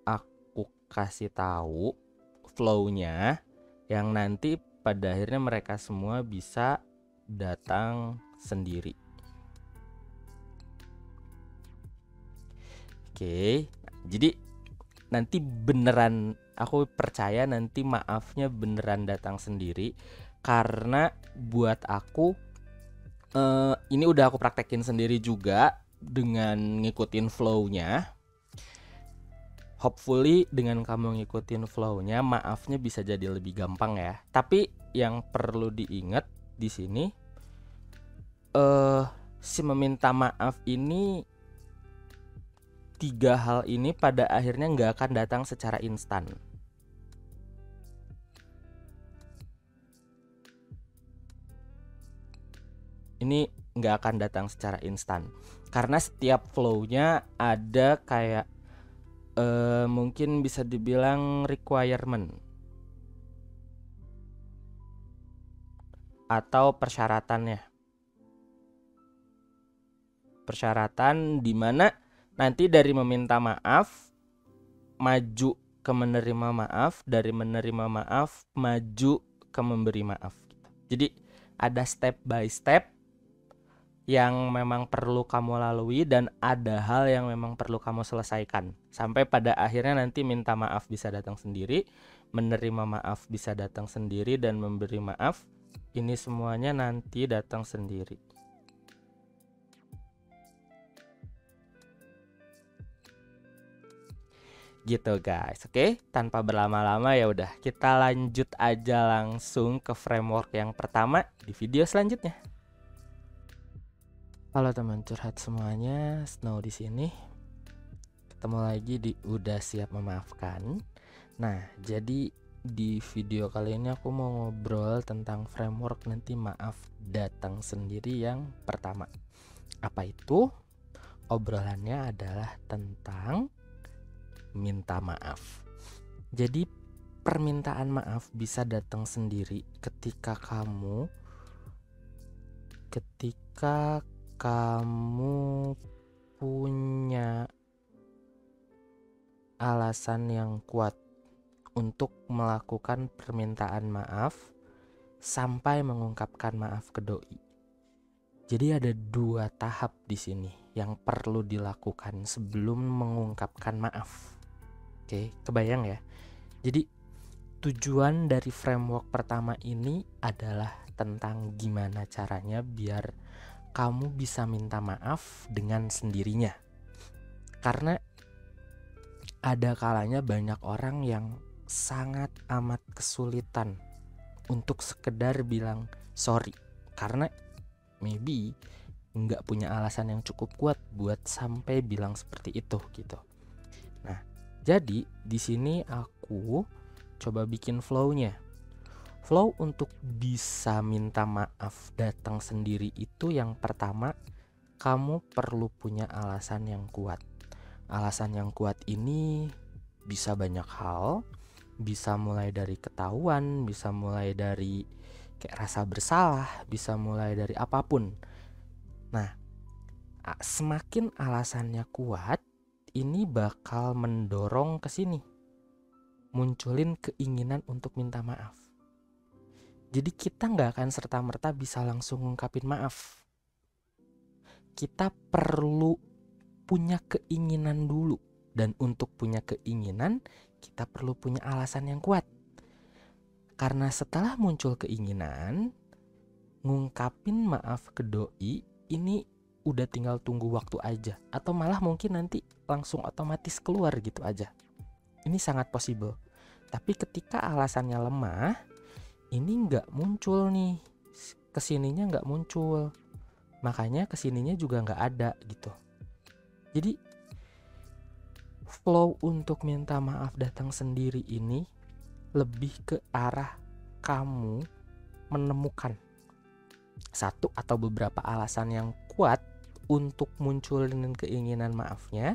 aku kasih tahu flow-nya yang nanti pada akhirnya mereka semua bisa datang sendiri. Oke, jadi nanti beneran, aku percaya nanti maafnya beneran datang sendiri. Karena buat aku ini udah aku praktekin sendiri juga dengan ngikutin flow-nya. Hopefully dengan kamu ngikutin flow-nya, maafnya bisa jadi lebih gampang ya. Tapi yang perlu diingat di sini, si meminta maaf ini, 3 hal ini pada akhirnya nggak akan datang secara instan. Ini nggak akan datang secara instan karena setiap flow-nya ada kayak mungkin bisa dibilang requirement atau persyaratannya. Persyaratan di mana nanti dari meminta maaf maju ke menerima maaf, dari menerima maaf maju ke memberi maaf. Jadi ada step by step yang memang perlu kamu lalui dan ada hal yang memang perlu kamu selesaikan. Sampai pada akhirnya nanti minta maaf bisa datang sendiri, menerima maaf bisa datang sendiri, dan memberi maaf ini semuanya nanti datang sendiri. Gitu guys, oke? Tanpa berlama-lama ya udah kita lanjut aja langsung ke framework yang pertama di video selanjutnya. Halo teman curhat semuanya, Snow di sini. Ketemu lagi di Udah Siap Memaafkan. Nah, jadi di video kali ini aku mau ngobrol tentang framework nanti maaf datang sendiri yang pertama. Apa itu? Obrolannya adalah tentang minta maaf. Jadi permintaan maaf bisa datang sendiri ketika kamu punya alasan yang kuat untuk melakukan permintaan maaf sampai mengungkapkan maaf ke doi. Jadi ada 2 tahap di sini yang perlu dilakukan sebelum mengungkapkan maaf. Oke, kebayang ya? Jadi tujuan dari framework pertama ini adalah tentang gimana caranya biar kamu bisa minta maaf dengan sendirinya. Karena ada kalanya banyak orang yang sangat amat kesulitan untuk sekedar bilang sorry. Karena maybe nggak punya alasan yang cukup kuat buat sampai bilang seperti itu gitu. Nah, jadi di sini aku coba bikin flow-nya. Flow untuk bisa minta maaf datang sendiri itu yang pertama, kamu perlu punya alasan yang kuat. Alasan yang kuat ini bisa banyak hal, bisa mulai dari ketahuan, bisa mulai dari kayak rasa bersalah, bisa mulai dari apapun. Nah, semakin alasannya kuat, ini bakal mendorong ke sini, munculin keinginan untuk minta maaf. Jadi kita nggak akan serta-merta bisa langsung ngungkapin maaf. Kita perlu punya keinginan dulu. Dan untuk punya keinginan, kita perlu punya alasan yang kuat. Karena setelah muncul keinginan, ngungkapin maaf ke doi ini udah tinggal tunggu waktu aja. Atau malah mungkin nanti langsung otomatis keluar gitu aja. Ini sangat possible. Tapi ketika alasannya lemah, ini nggak muncul nih. Kesininya nggak muncul. Makanya kesininya juga nggak ada gitu. Jadi flow untuk minta maaf datang sendiri ini lebih ke arah kamu menemukan satu atau beberapa alasan yang kuat untuk munculin keinginan maafnya.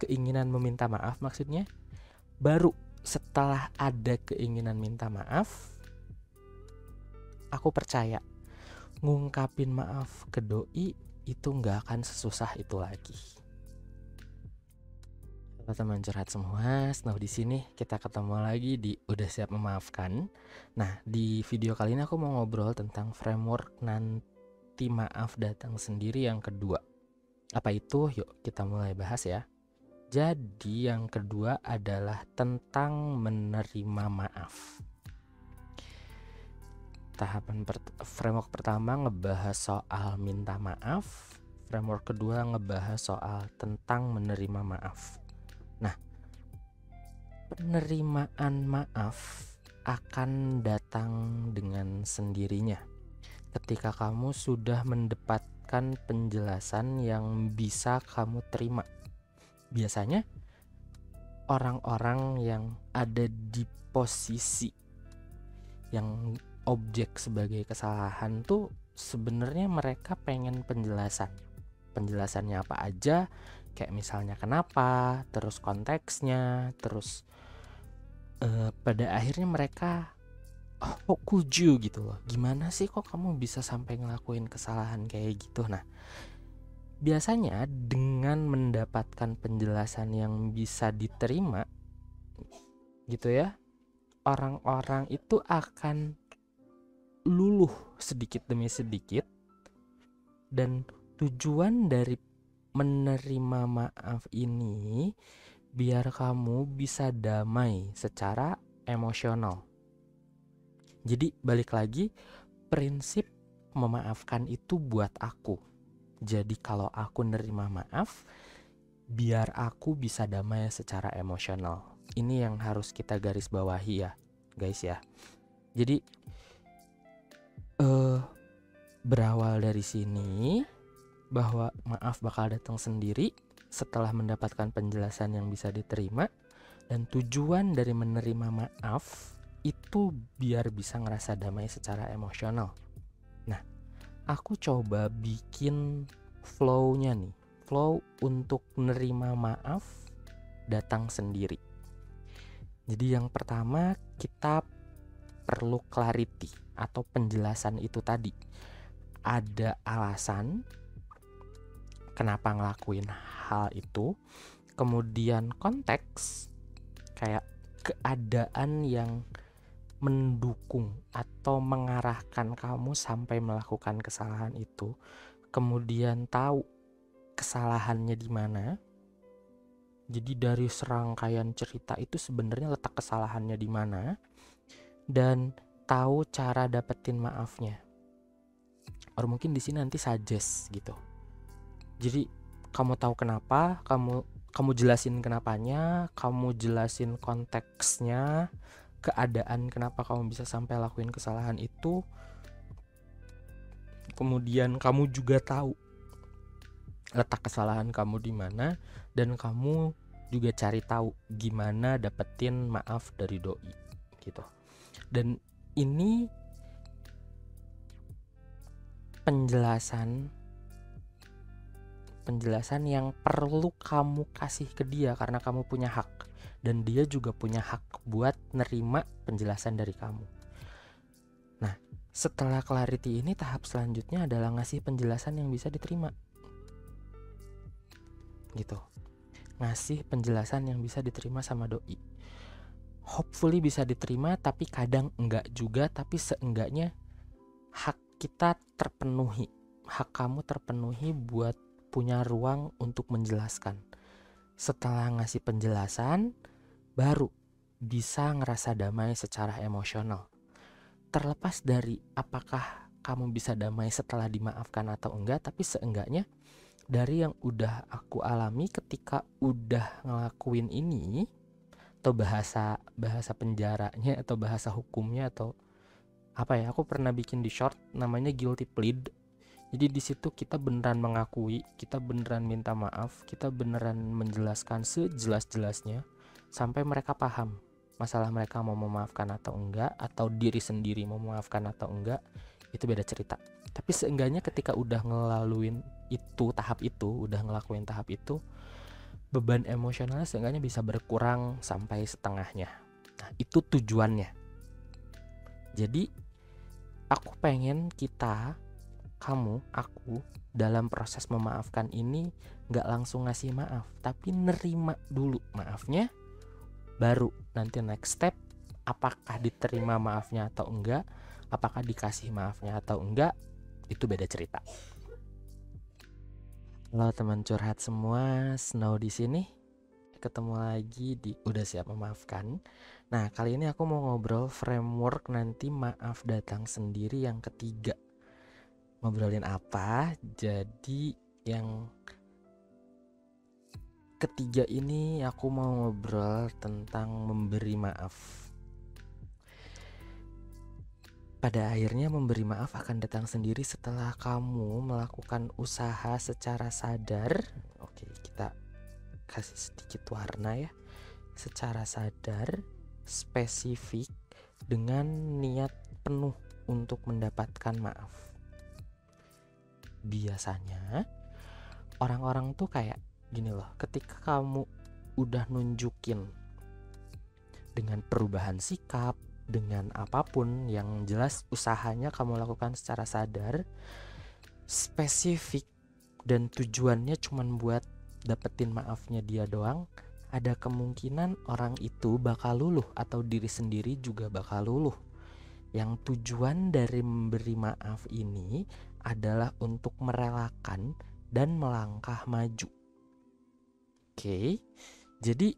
keinginan meminta maaf maksudnya. Baru setelah ada keinginan minta maaf, aku percaya ngungkapin maaf ke doi itu nggak akan sesusah itu lagi. Teman curhat semua, Snow di sini. Kita ketemu lagi di Udah Siap Memaafkan. Nah, di video kali ini aku mau ngobrol tentang framework nanti maaf datang sendiri yang kedua. Apa itu? Yuk kita mulai bahas ya. Jadi yang kedua adalah tentang menerima maaf. Framework pertama ngebahas soal minta maaf. Framework kedua ngebahas soal tentang menerima maaf. Nah, penerimaan maaf akan datang dengan sendirinya ketika kamu sudah mendapatkan penjelasan yang bisa kamu terima. Biasanya orang-orang yang ada di posisi yang objek sebagai kesalahan tuh sebenarnya mereka pengen penjelasan. Penjelasannya apa aja, kayak misalnya kenapa, terus konteksnya, terus pada akhirnya mereka kok kuju gitu loh. Gimana sih kok kamu bisa sampai ngelakuin kesalahan kayak gitu? Nah, biasanya dengan mendapatkan penjelasan yang bisa diterima gitu ya, orang-orang itu akan luluh sedikit demi sedikit. Dan tujuan dari menerima maaf ini biar kamu bisa damai secara emosional. Jadi balik lagi, prinsip memaafkan itu buat aku. Jadi kalau aku nerima maaf, biar aku bisa damai secara emosional. Ini yang harus kita garis bawahi ya guys ya. Jadi berawal dari sini bahwa maaf bakal datang sendiri setelah mendapatkan penjelasan yang bisa diterima. Dan tujuan dari menerima maaf itu biar bisa ngerasa damai secara emosional. Nah, aku coba bikin flow-nya nih. Flow untuk menerima maaf datang sendiri. Jadi yang pertama kita perlu clarity atau penjelasan itu tadi. Ada alasan kenapa ngelakuin hal itu, kemudian konteks kayak keadaan yang mendukung atau mengarahkan kamu sampai melakukan kesalahan itu, kemudian tahu kesalahannya di mana. Jadi dari serangkaian cerita itu sebenarnya letak kesalahannya di mana, dan tahu cara dapetin maafnya. Atau mungkin di sini nanti suggest gitu. Jadi kamu tahu kenapa, kamu jelasin kenapanya, kamu jelasin konteksnya, keadaan kenapa kamu bisa sampai lakuin kesalahan itu. Kemudian kamu juga tahu letak kesalahan kamu di mana, dan kamu juga cari tahu gimana dapetin maaf dari doi gitu. Dan ini penjelasan yang perlu kamu kasih ke dia karena kamu punya hak, dan dia juga punya hak buat nerima penjelasan dari kamu. Nah, setelah clarity ini, tahap selanjutnya adalah ngasih penjelasan yang bisa diterima gitu. Ngasih penjelasan yang bisa diterima sama doi. Hopefully bisa diterima, tapi kadang enggak juga. Tapi seenggaknya hak kita terpenuhi, hak kamu terpenuhi buat punya ruang untuk menjelaskan. Setelah ngasih penjelasan, baru bisa ngerasa damai secara emosional. Terlepas dari apakah kamu bisa damai setelah dimaafkan atau enggak, tapi seenggaknya dari yang udah aku alami ketika udah ngelakuin ini, atau bahasa penjaranya atau bahasa hukumnya atau apa ya, aku pernah bikin di short namanya guilty plead. Jadi di situ kita beneran mengakui, kita beneran minta maaf, kita beneran menjelaskan sejelas-jelasnya sampai mereka paham masalah mereka mau memaafkan atau enggak, atau diri sendiri mau memaafkan atau enggak, itu beda cerita. Tapi seenggaknya ketika udah ngelaluin itu, tahap itu, udah ngelakuin tahap itu, beban emosionalnya seenggaknya bisa berkurang sampai setengahnya. Nah, itu tujuannya. Jadi aku pengen kita, kamu, aku dalam proses memaafkan ini gak langsung ngasih maaf, tapi nerima dulu maafnya, baru nanti next step apakah diterima maafnya atau enggak, apakah dikasih maafnya atau enggak, itu beda cerita. Halo teman curhat semua, Snow di sini. Ketemu lagi di Udah Siap Memaafkan. Nah, kali ini aku mau ngobrol framework nanti maaf datang sendiri yang ketiga. Ngobrolin apa? Jadi yang ketiga ini aku mau ngobrol tentang memberi maaf. Pada akhirnya memberi maaf akan datang sendiri setelah kamu melakukan usaha secara sadar. Oke, kita kasih sedikit warna ya. Secara sadar, spesifik, dengan niat penuh untuk mendapatkan maaf. Biasanya orang-orang tuh kayak gini loh, ketika kamu udah nunjukin dengan perubahan sikap, dengan apapun yang jelas usahanya kamu lakukan secara sadar, spesifik, dan tujuannya cuman buat dapetin maafnya dia doang, ada kemungkinan orang itu bakal luluh atau diri sendiri juga bakal luluh. Yang tujuan dari memberi maaf ini adalah untuk merelakan dan melangkah maju. Oke, jadi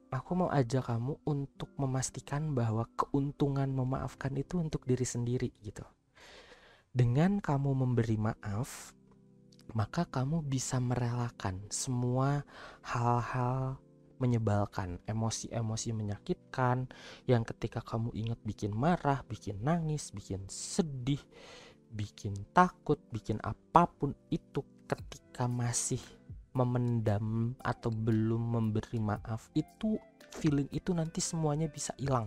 aku mau ajak kamu untuk memastikan bahwa keuntungan memaafkan itu untuk diri sendiri gitu. Dengan kamu memberi maaf, maka kamu bisa merelakan semua hal-hal menyebalkan, emosi-emosi menyakitkan yang ketika kamu ingat bikin marah, bikin nangis, bikin sedih, bikin takut, bikin apapun itu, ketika masih memendam atau belum memberi maaf, itu feeling itu nanti semuanya bisa hilang.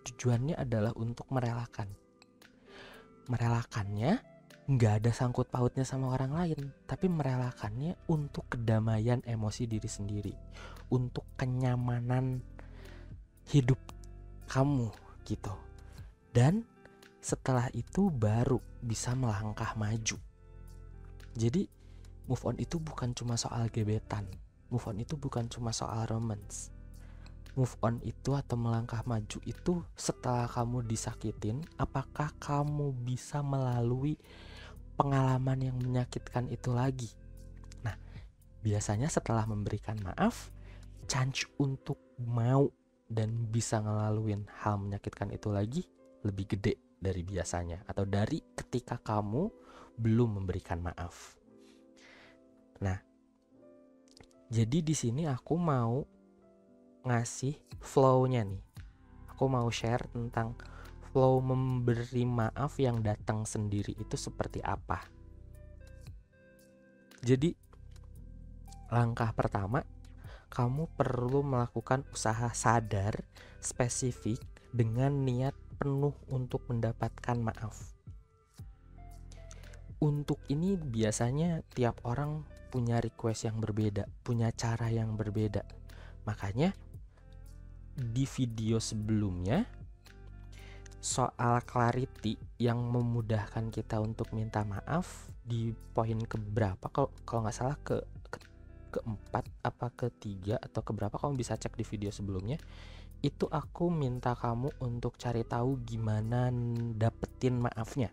Tujuannya adalah untuk merelakan. Merelakannya nggak ada sangkut pautnya sama orang lain, tapi merelakannya untuk kedamaian emosi diri sendiri, untuk kenyamanan hidup kamu gitu. Dan setelah itu baru bisa melangkah maju. Jadi move on itu bukan cuma soal gebetan. Move on itu bukan cuma soal romance. Move on itu atau melangkah maju itu setelah kamu disakitin, apakah kamu bisa melalui pengalaman yang menyakitkan itu lagi. Nah, biasanya setelah memberikan maaf, chance untuk mau dan bisa ngelaluin hal menyakitkan itu lagi lebih gede dari biasanya, atau dari ketika kamu belum memberikan maaf. Nah, jadi di sini aku mau ngasih flow-nya nih. Aku mau share tentang flow memberi maaf yang datang sendiri itu seperti apa. Jadi langkah pertama, kamu perlu melakukan usaha sadar, spesifik, dengan niat penuh untuk mendapatkan maaf. Untuk ini biasanya tiap orang punya request yang berbeda, punya cara yang berbeda. Makanya di video sebelumnya soal clarity yang memudahkan kita untuk minta maaf, di poin keberapa, kalau nggak salah keempat apa ketiga atau keberapa, kamu bisa cek di video sebelumnya. Itu aku minta kamu untuk cari tahu gimana dapetin maafnya,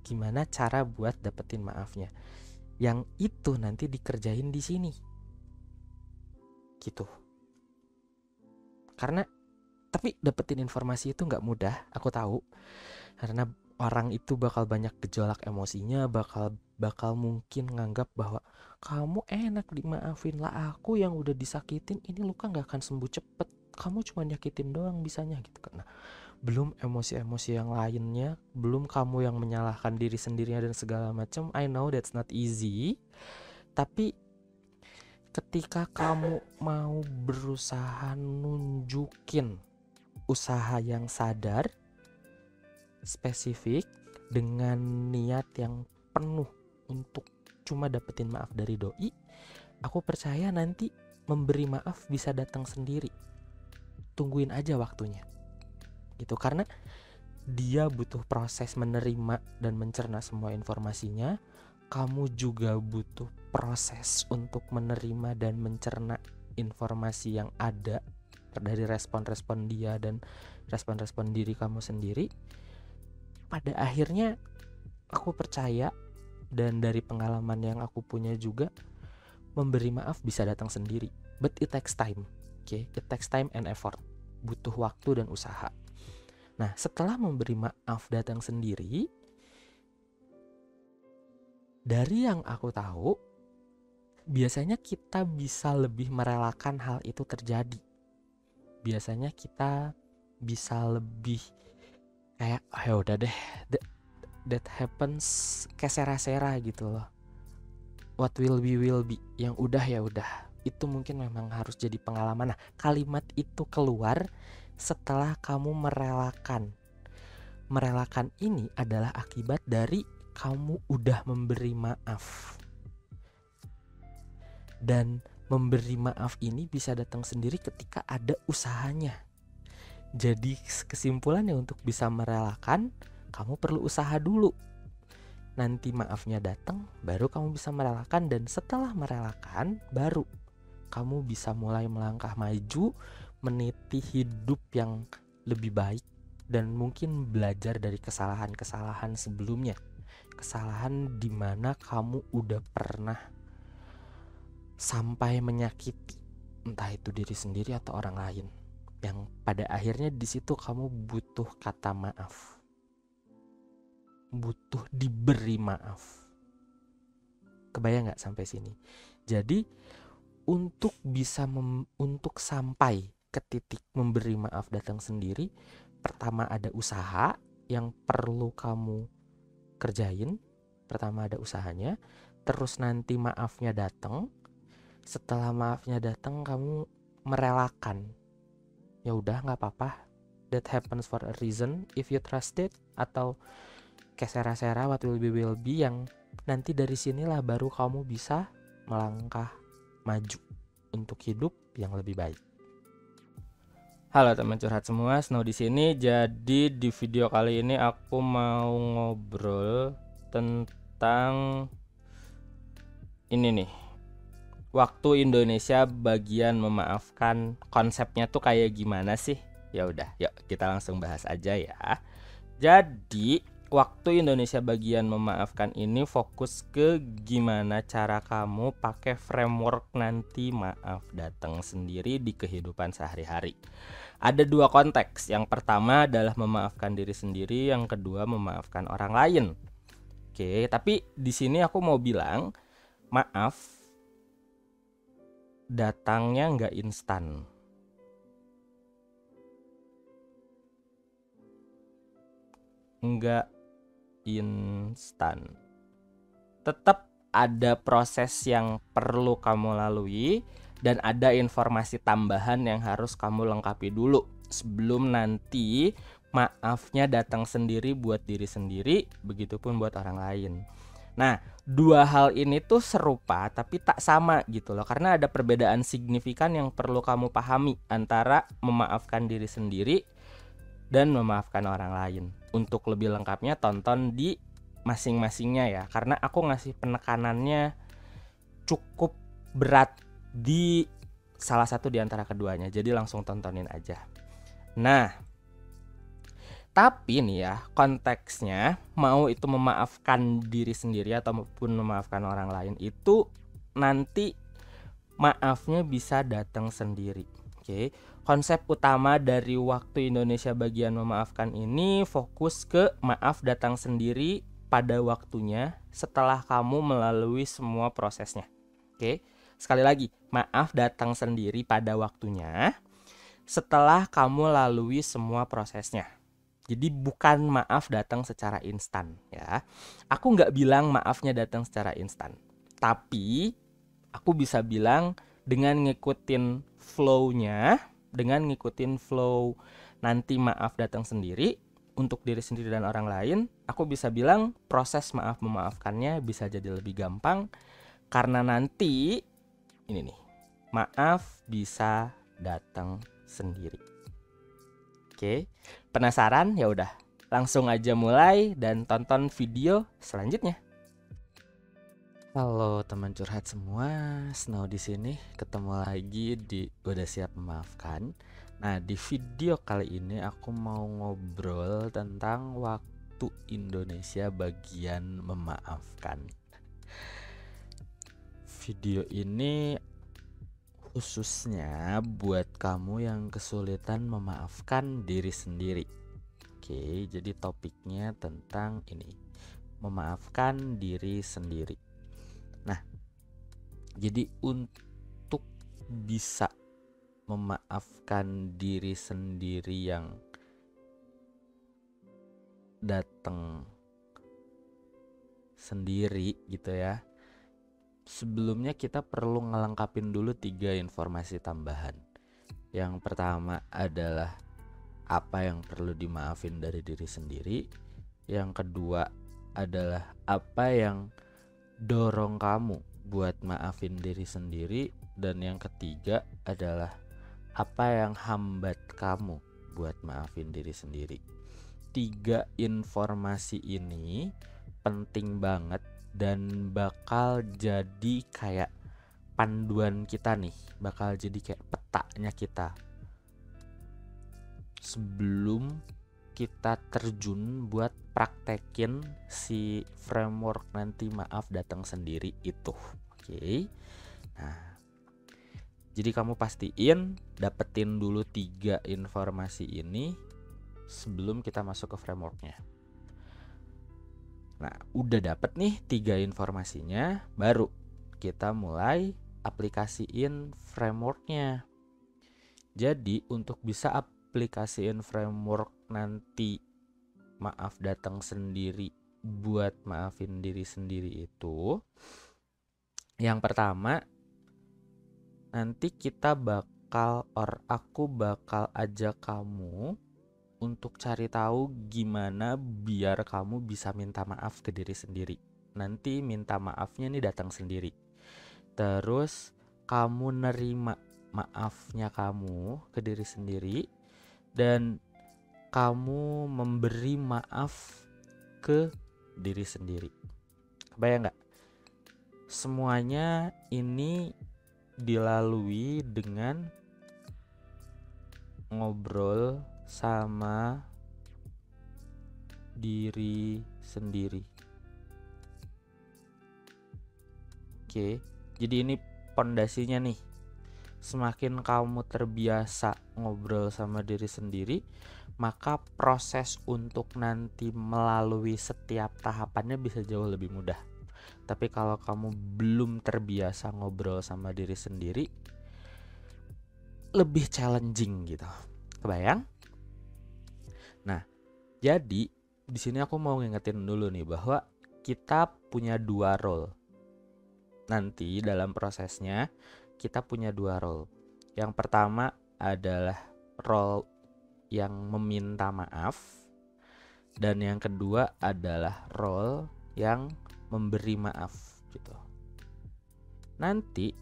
gimana cara buat dapetin maafnya. Yang itu nanti dikerjain di sini gitu. Karena tapi dapetin informasi itu nggak mudah, aku tahu, karena orang itu bakal banyak gejolak emosinya, bakal mungkin nganggap bahwa kamu enak dimaafin, lah aku yang udah disakitin, ini luka nggak akan sembuh cepet, kamu cuma nyakitin doang bisanya gitu kan. Nah, belum emosi-emosi yang lainnya, belum kamu yang menyalahkan diri sendirinya dan segala macam. I know that's not easy, tapi ketika kamu mau berusaha nunjukin usaha yang sadar, spesifik, dengan niat yang penuh untuk cuma dapetin maaf dari doi, aku percaya nanti memberi maaf bisa datang sendiri. Tungguin aja waktunya gitu, karena dia butuh proses menerima dan mencerna semua informasinya. Kamu juga butuh proses untuk menerima dan mencerna informasi yang ada dari respon-respon dia dan respon-respon diri kamu sendiri. Pada akhirnya aku percaya, dan dari pengalaman yang aku punya juga, memberi maaf bisa datang sendiri. But it takes time. Okay? It takes time and effort. Butuh waktu dan usaha. Nah, setelah memberi maaf datang sendiri, dari yang aku tahu, biasanya kita bisa lebih merelakan hal itu terjadi. Biasanya kita bisa lebih kayak, ya udah deh, that happens, kayak sera-sera gitu loh. What will be, yang udah ya udah. Itu mungkin memang harus jadi pengalaman. Nah, kalimat itu keluar setelah kamu merelakan. Merelakan ini adalah akibat dari kamu udah memberi maaf. Dan memberi maaf ini bisa datang sendiri ketika ada usahanya. Jadi kesimpulannya, untuk bisa merelakan, kamu perlu usaha dulu. Nanti maafnya datang, baru kamu bisa merelakan. Dan setelah merelakan, baru kamu bisa mulai melangkah maju, meniti hidup yang lebih baik, dan mungkin belajar dari kesalahan-kesalahan sebelumnya. Kesalahan dimana kamu udah pernah sampai menyakiti, entah itu diri sendiri atau orang lain, yang pada akhirnya di situ kamu butuh kata maaf, butuh diberi maaf. Kebayang nggak sampai sini? Jadi untuk bisa untuk sampai ke titik memberi maaf datang sendiri, pertama ada usaha yang perlu kamu kerjain. Pertama ada usahanya, terus nanti maafnya datang. Setelah maafnya datang, kamu merelakan. Ya udah, nggak apa-apa. That happens for a reason. If you trust it, atau kayak sera-sera, what will be, yang nanti dari sinilah baru kamu bisa melangkah maju untuk hidup yang lebih baik. Halo teman curhat semua, Snow di sini. Jadi di video kali ini aku mau ngobrol tentang ini nih. Waktu Indonesia bagian memaafkan, konsepnya tuh kayak gimana sih? Ya udah, yuk kita langsung bahas aja ya. Jadi, waktu Indonesia bagian memaafkan ini fokus ke gimana cara kamu pakai framework nanti maaf datang sendiri di kehidupan sehari-hari. Ada dua konteks. Yang pertama adalah memaafkan diri sendiri, yang kedua memaafkan orang lain. Oke, tapi di sini aku mau bilang, maaf datangnya nggak instan. Nggak instan. Tetap ada proses yang perlu kamu lalui, dan ada informasi tambahan yang harus kamu lengkapi dulu sebelum nanti maafnya datang sendiri buat diri sendiri, begitupun buat orang lain. Nah, dua hal ini tuh serupa tapi tak sama gitu loh, karena ada perbedaan signifikan yang perlu kamu pahami antara memaafkan diri sendiri dan memaafkan orang lain. Untuk lebih lengkapnya tonton di masing-masingnya ya, karena aku ngasih penekanannya cukup berat di salah satu di antara keduanya, jadi langsung tontonin aja. Nah, tapi nih ya, konteksnya mau itu memaafkan diri sendiri ataupun memaafkan orang lain, itu nanti maafnya bisa datang sendiri. Oke. Konsep utama dari waktu Indonesia bagian memaafkan ini fokus ke maaf datang sendiri pada waktunya setelah kamu melalui semua prosesnya. Oke. Sekali lagi, maaf datang sendiri pada waktunya setelah kamu lalui semua prosesnya. Jadi bukan maaf datang secara instan ya. Aku nggak bilang maafnya datang secara instan, tapi aku bisa bilang dengan ngikutin flow-nya, dengan ngikutin flow nanti maaf datang sendiri, untuk diri sendiri dan orang lain, aku bisa bilang proses maaf memaafkannya bisa jadi lebih gampang karena nanti ini nih, maaf bisa datang sendiri. Oke, penasaran? Ya udah, langsung aja mulai dan tonton video selanjutnya. Halo teman curhat semua, Snow di sini ketemu lagi di Udah Siap Memaafkan. Nah, di video kali ini aku mau ngobrol tentang waktu Indonesia bagian memaafkan. Video ini khususnya buat kamu yang kesulitan memaafkan diri sendiri. Oke, jadi topiknya tentang ini, memaafkan diri sendiri. Nah, jadi untuk bisa memaafkan diri sendiri yang datang sendiri gitu ya, sebelumnya kita perlu ngelengkapin dulu 3 informasi tambahan. Yang pertama adalah apa yang perlu dimaafin dari diri sendiri. Yang kedua adalah apa yang dorong kamu buat maafin diri sendiri. Dan yang ketiga adalah apa yang hambat kamu buat maafin diri sendiri. 3 informasi ini penting banget dan bakal jadi kayak panduan kita nih, bakal jadi kayak petanya kita sebelum kita terjun buat praktekin si framework nanti maaf datang sendiri itu. Oke. Nah, jadi kamu pastiin dapetin dulu 3 informasi ini sebelum kita masuk ke frameworknya. Nah, udah dapet nih 3 informasinya, baru kita mulai aplikasiin frameworknya. Jadi untuk bisa aplikasiin framework nanti maaf datang sendiri buat maafin diri sendiri itu, yang pertama nanti aku bakal ajak kamu untuk cari tahu gimana biar kamu bisa minta maaf ke diri sendiri. Nanti minta maafnya nih datang sendiri. Terus kamu nerima maafnya kamu ke diri sendiri dan kamu memberi maaf ke diri sendiri. Kebayang gak? Semuanya ini dilalui dengan ngobrol sama diri sendiri. Oke, jadi ini pondasinya nih. Semakin kamu terbiasa ngobrol sama diri sendiri, maka proses untuk nanti melalui setiap tahapannya bisa jauh lebih mudah. Tapi kalau kamu belum terbiasa ngobrol sama diri sendiri, lebih challenging gitu. Kebayang? Nah, jadi di sini aku mau ngingetin dulu nih bahwa kita punya 2 role. Nanti dalam prosesnya kita punya 2 role. Yang pertama adalah role yang meminta maaf, dan yang kedua adalah role yang memberi maaf gitu. Nanti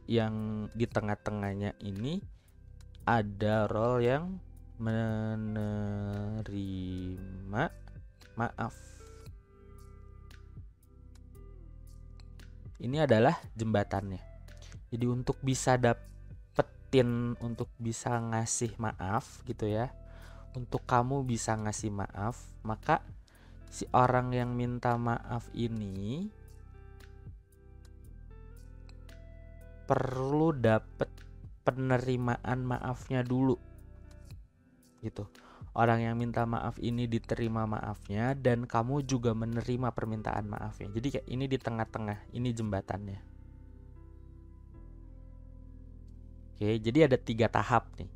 yang di tengah-tengahnya ini ada role yang menerima maaf. Ini adalah jembatannya. Jadi untuk bisa untuk bisa ngasih maaf gitu ya, untuk kamu bisa ngasih maaf, maka si orang yang minta maaf ini perlu dapet penerimaan maafnya dulu gitu. Orang yang minta maaf ini diterima maafnya dan kamu juga menerima permintaan maafnya. Jadi kayak ini di tengah-tengah, ini jembatannya. Oke, jadi ada 3 tahap nih.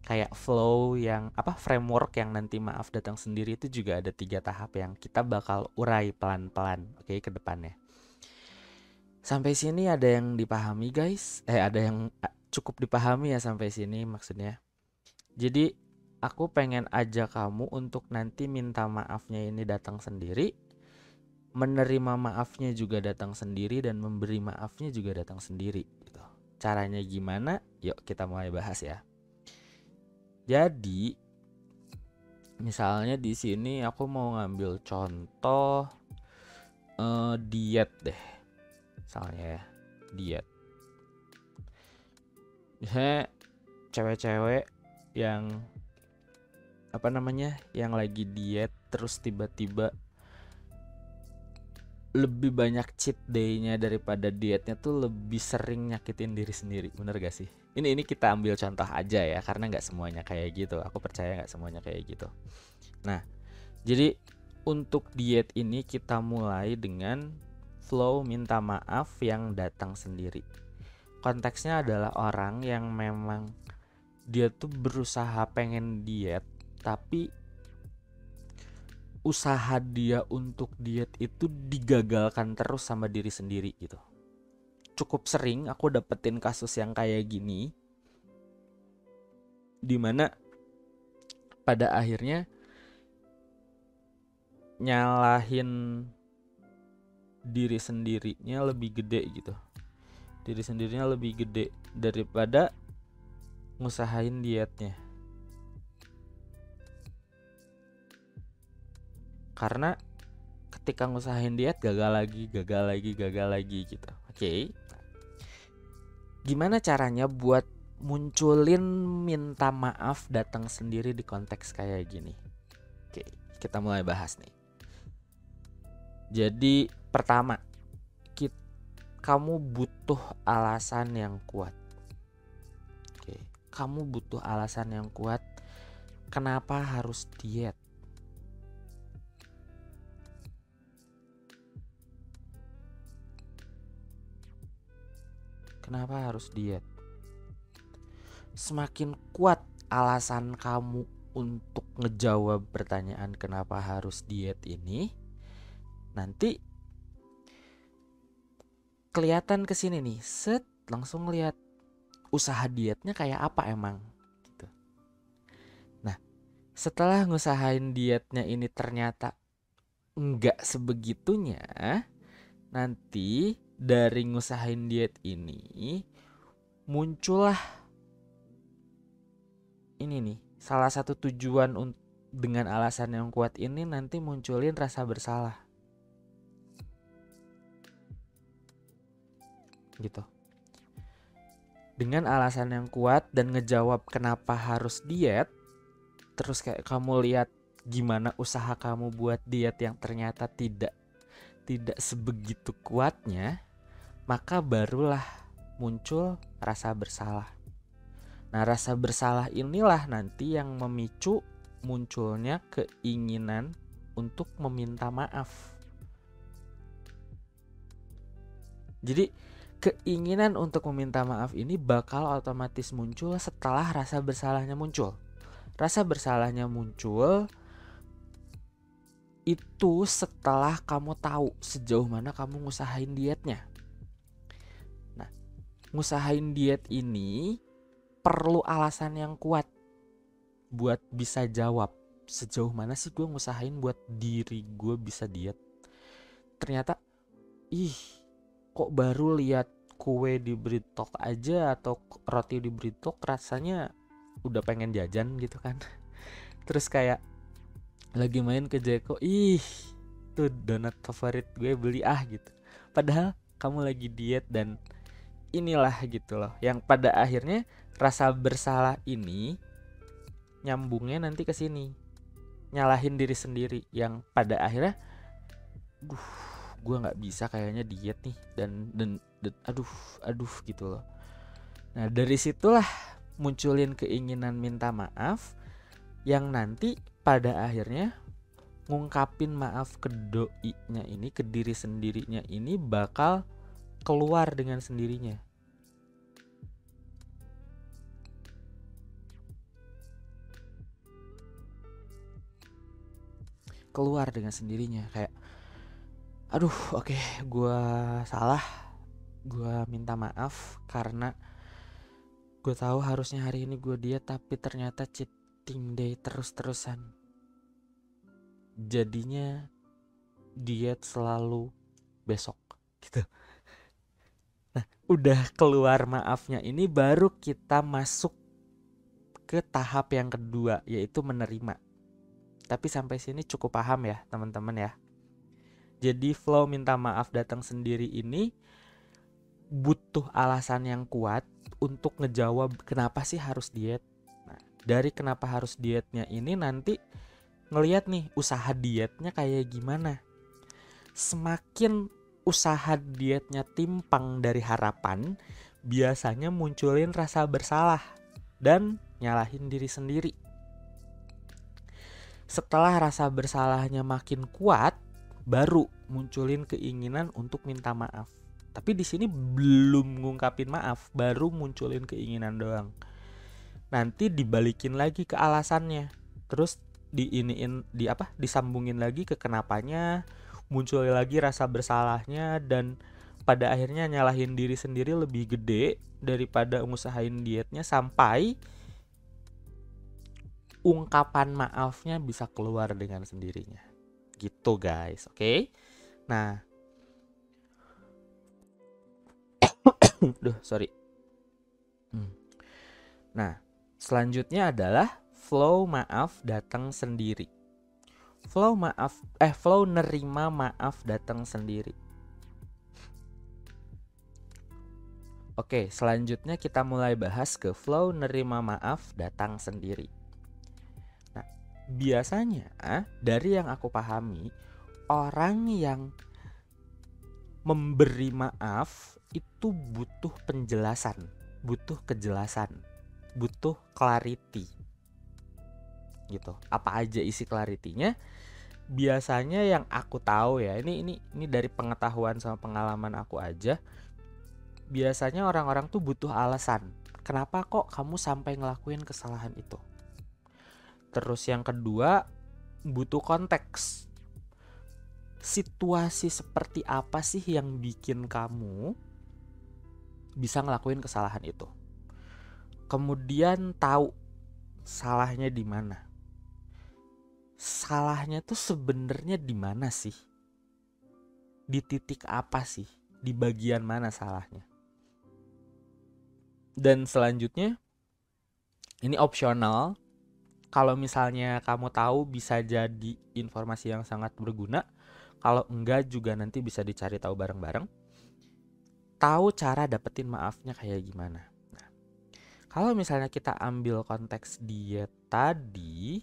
Kayak flow yang framework yang nanti maaf datang sendiri itu juga ada 3 tahap yang kita bakal urai pelan-pelan, oke, ke depannya. Sampai sini ada yang dipahami guys? Ada yang cukup dipahami ya sampai sini maksudnya. Jadi aku pengen ajak kamu untuk nanti minta maafnya ini datang sendiri, menerima maafnya juga datang sendiri, dan memberi maafnya juga datang sendiri gitu. Caranya gimana? Yuk kita mulai bahas ya. Jadi misalnya di sini aku mau ngambil contoh diet deh. Misalnya ya, diet. Misalnya cewek-cewek yang yang lagi diet terus tiba-tiba lebih banyak cheat day-nya daripada dietnya tuh lebih sering nyakitin diri sendiri. Bener gak sih? Ini kita ambil contoh aja ya, karena nggak semuanya kayak gitu. Aku percaya nggak semuanya kayak gitu. Nah, jadi untuk diet ini kita mulai dengan flow minta maaf yang datang sendiri. Konteksnya adalah orang yang memang dia tuh berusaha pengen diet, tapi usaha dia untuk diet itu digagalkan terus sama diri sendiri gitu. Cukup sering aku dapetin kasus yang kayak gini, dimana pada akhirnya nyalahin diri sendirinya lebih gede gitu. Diri sendirinya lebih gede daripada ngusahain dietnya. Karena ketika ngusahain diet gagal lagi gitu. Oke. Gimana caranya buat munculin minta maaf datang sendiri di konteks kayak gini? Oke, kita mulai bahas nih. Jadi pertama, kamu butuh alasan yang kuat. Oke, kamu butuh alasan yang kuat kenapa harus diet. Kenapa harus diet? Semakin kuat alasan kamu untuk ngejawab pertanyaan kenapa harus diet ini, nanti kelihatan kesini nih, langsung lihat usaha dietnya kayak apa emang gitu. Nah, setelah ngusahain dietnya ini ternyata enggak sebegitunya, nanti dari ngusahain diet ini muncullah ini nih, salah satu tujuan dengan alasan yang kuat ini nanti munculin rasa bersalah gitu. Dengan alasan yang kuat dan ngejawab kenapa harus diet, terus kayak kamu lihat gimana usaha kamu buat diet yang ternyata tidak sebegitu kuatnya, maka barulah muncul rasa bersalah. Nah, rasa bersalah inilah nanti yang memicu munculnya keinginan untuk meminta maaf. Jadi keinginan untuk meminta maaf ini bakal otomatis muncul setelah rasa bersalahnya muncul. Rasa bersalahnya muncul itu setelah kamu tahu sejauh mana kamu ngusahain dietnya. Nah, ngusahain diet ini perlu alasan yang kuat buat bisa jawab sejauh mana sih gue ngusahain buat diri gue bisa diet. Ternyata kok baru lihat kue di Britok aja atau roti di Britok rasanya udah pengen jajan gitu kan. Terus kayak lagi main ke Jeko, tuh donat favorit gue, beli gitu. Padahal kamu lagi diet, dan inilah gitu loh yang pada akhirnya rasa bersalah ini nyambungnya nanti ke sini, nyalahin diri sendiri yang pada akhirnya gue nggak bisa kayaknya diet nih, dan aduh gitu loh. Nah, dari situlah munculin keinginan minta maaf yang nanti pada akhirnya ngungkapin maaf ke doinya ini, ke diri sendirinya ini bakal keluar dengan sendirinya. Keluar dengan sendirinya kayak oke, gue salah, gue minta maaf karena gue tahu harusnya hari ini gue diet tapi ternyata cheat cheating day terus-terusan. Jadinya diet selalu besok gitu. Nah, udah keluar maafnya ini baru kita masuk ke tahap yang kedua, yaitu menerima. Tapi sampai sini cukup paham ya teman-teman ya. Jadi flow minta maaf datang sendiri ini butuh alasan yang kuat untuk ngejawab kenapa sih harus diet. Nah, dari kenapa harus dietnya ini nanti ngelihat nih usaha dietnya kayak gimana. Semakin usaha dietnya timpang dari harapan, biasanya munculin rasa bersalah dan nyalahin diri sendiri. Setelah rasa bersalahnya makin kuat, baru munculin keinginan untuk minta maaf. Tapi di sini belum ngungkapin maaf, baru munculin keinginan doang. Nanti dibalikin lagi ke alasannya. Terus disambungin lagi ke kenapanya, muncul lagi rasa bersalahnya, dan pada akhirnya nyalahin diri sendiri lebih gede daripada ngusahain dietnya sampai ungkapan maafnya bisa keluar dengan sendirinya. Gitu guys, oke? Nah, sorry. Nah, selanjutnya adalah flow maaf datang sendiri. Flow nerima maaf datang sendiri. Oke, selanjutnya kita mulai bahas ke flow nerima maaf datang sendiri. Nah, biasanya dari yang aku pahami, orang yang memberi maaf itu butuh penjelasan, butuh kejelasan, butuh clarity. Gitu. Apa aja isi clarity-nya? Biasanya yang aku tahu ya, ini dari pengetahuan sama pengalaman aku aja. Biasanya orang-orang tuh butuh alasan. Kenapa kok kamu sampai ngelakuin kesalahan itu? Terus yang kedua, butuh konteks. Situasi seperti apa sih yang bikin kamu bisa ngelakuin kesalahan itu? Kemudian tahu salahnya di mana. Salahnya tuh sebenarnya di mana sih? Di titik apa sih? Di bagian mana salahnya? Dan selanjutnya, ini opsional. Kalau misalnya kamu tahu bisa jadi informasi yang sangat berguna. Kalau enggak juga nanti bisa dicari tahu bareng-bareng. Tahu cara dapetin maafnya kayak gimana. Nah, kalau misalnya kita ambil konteks diet tadi,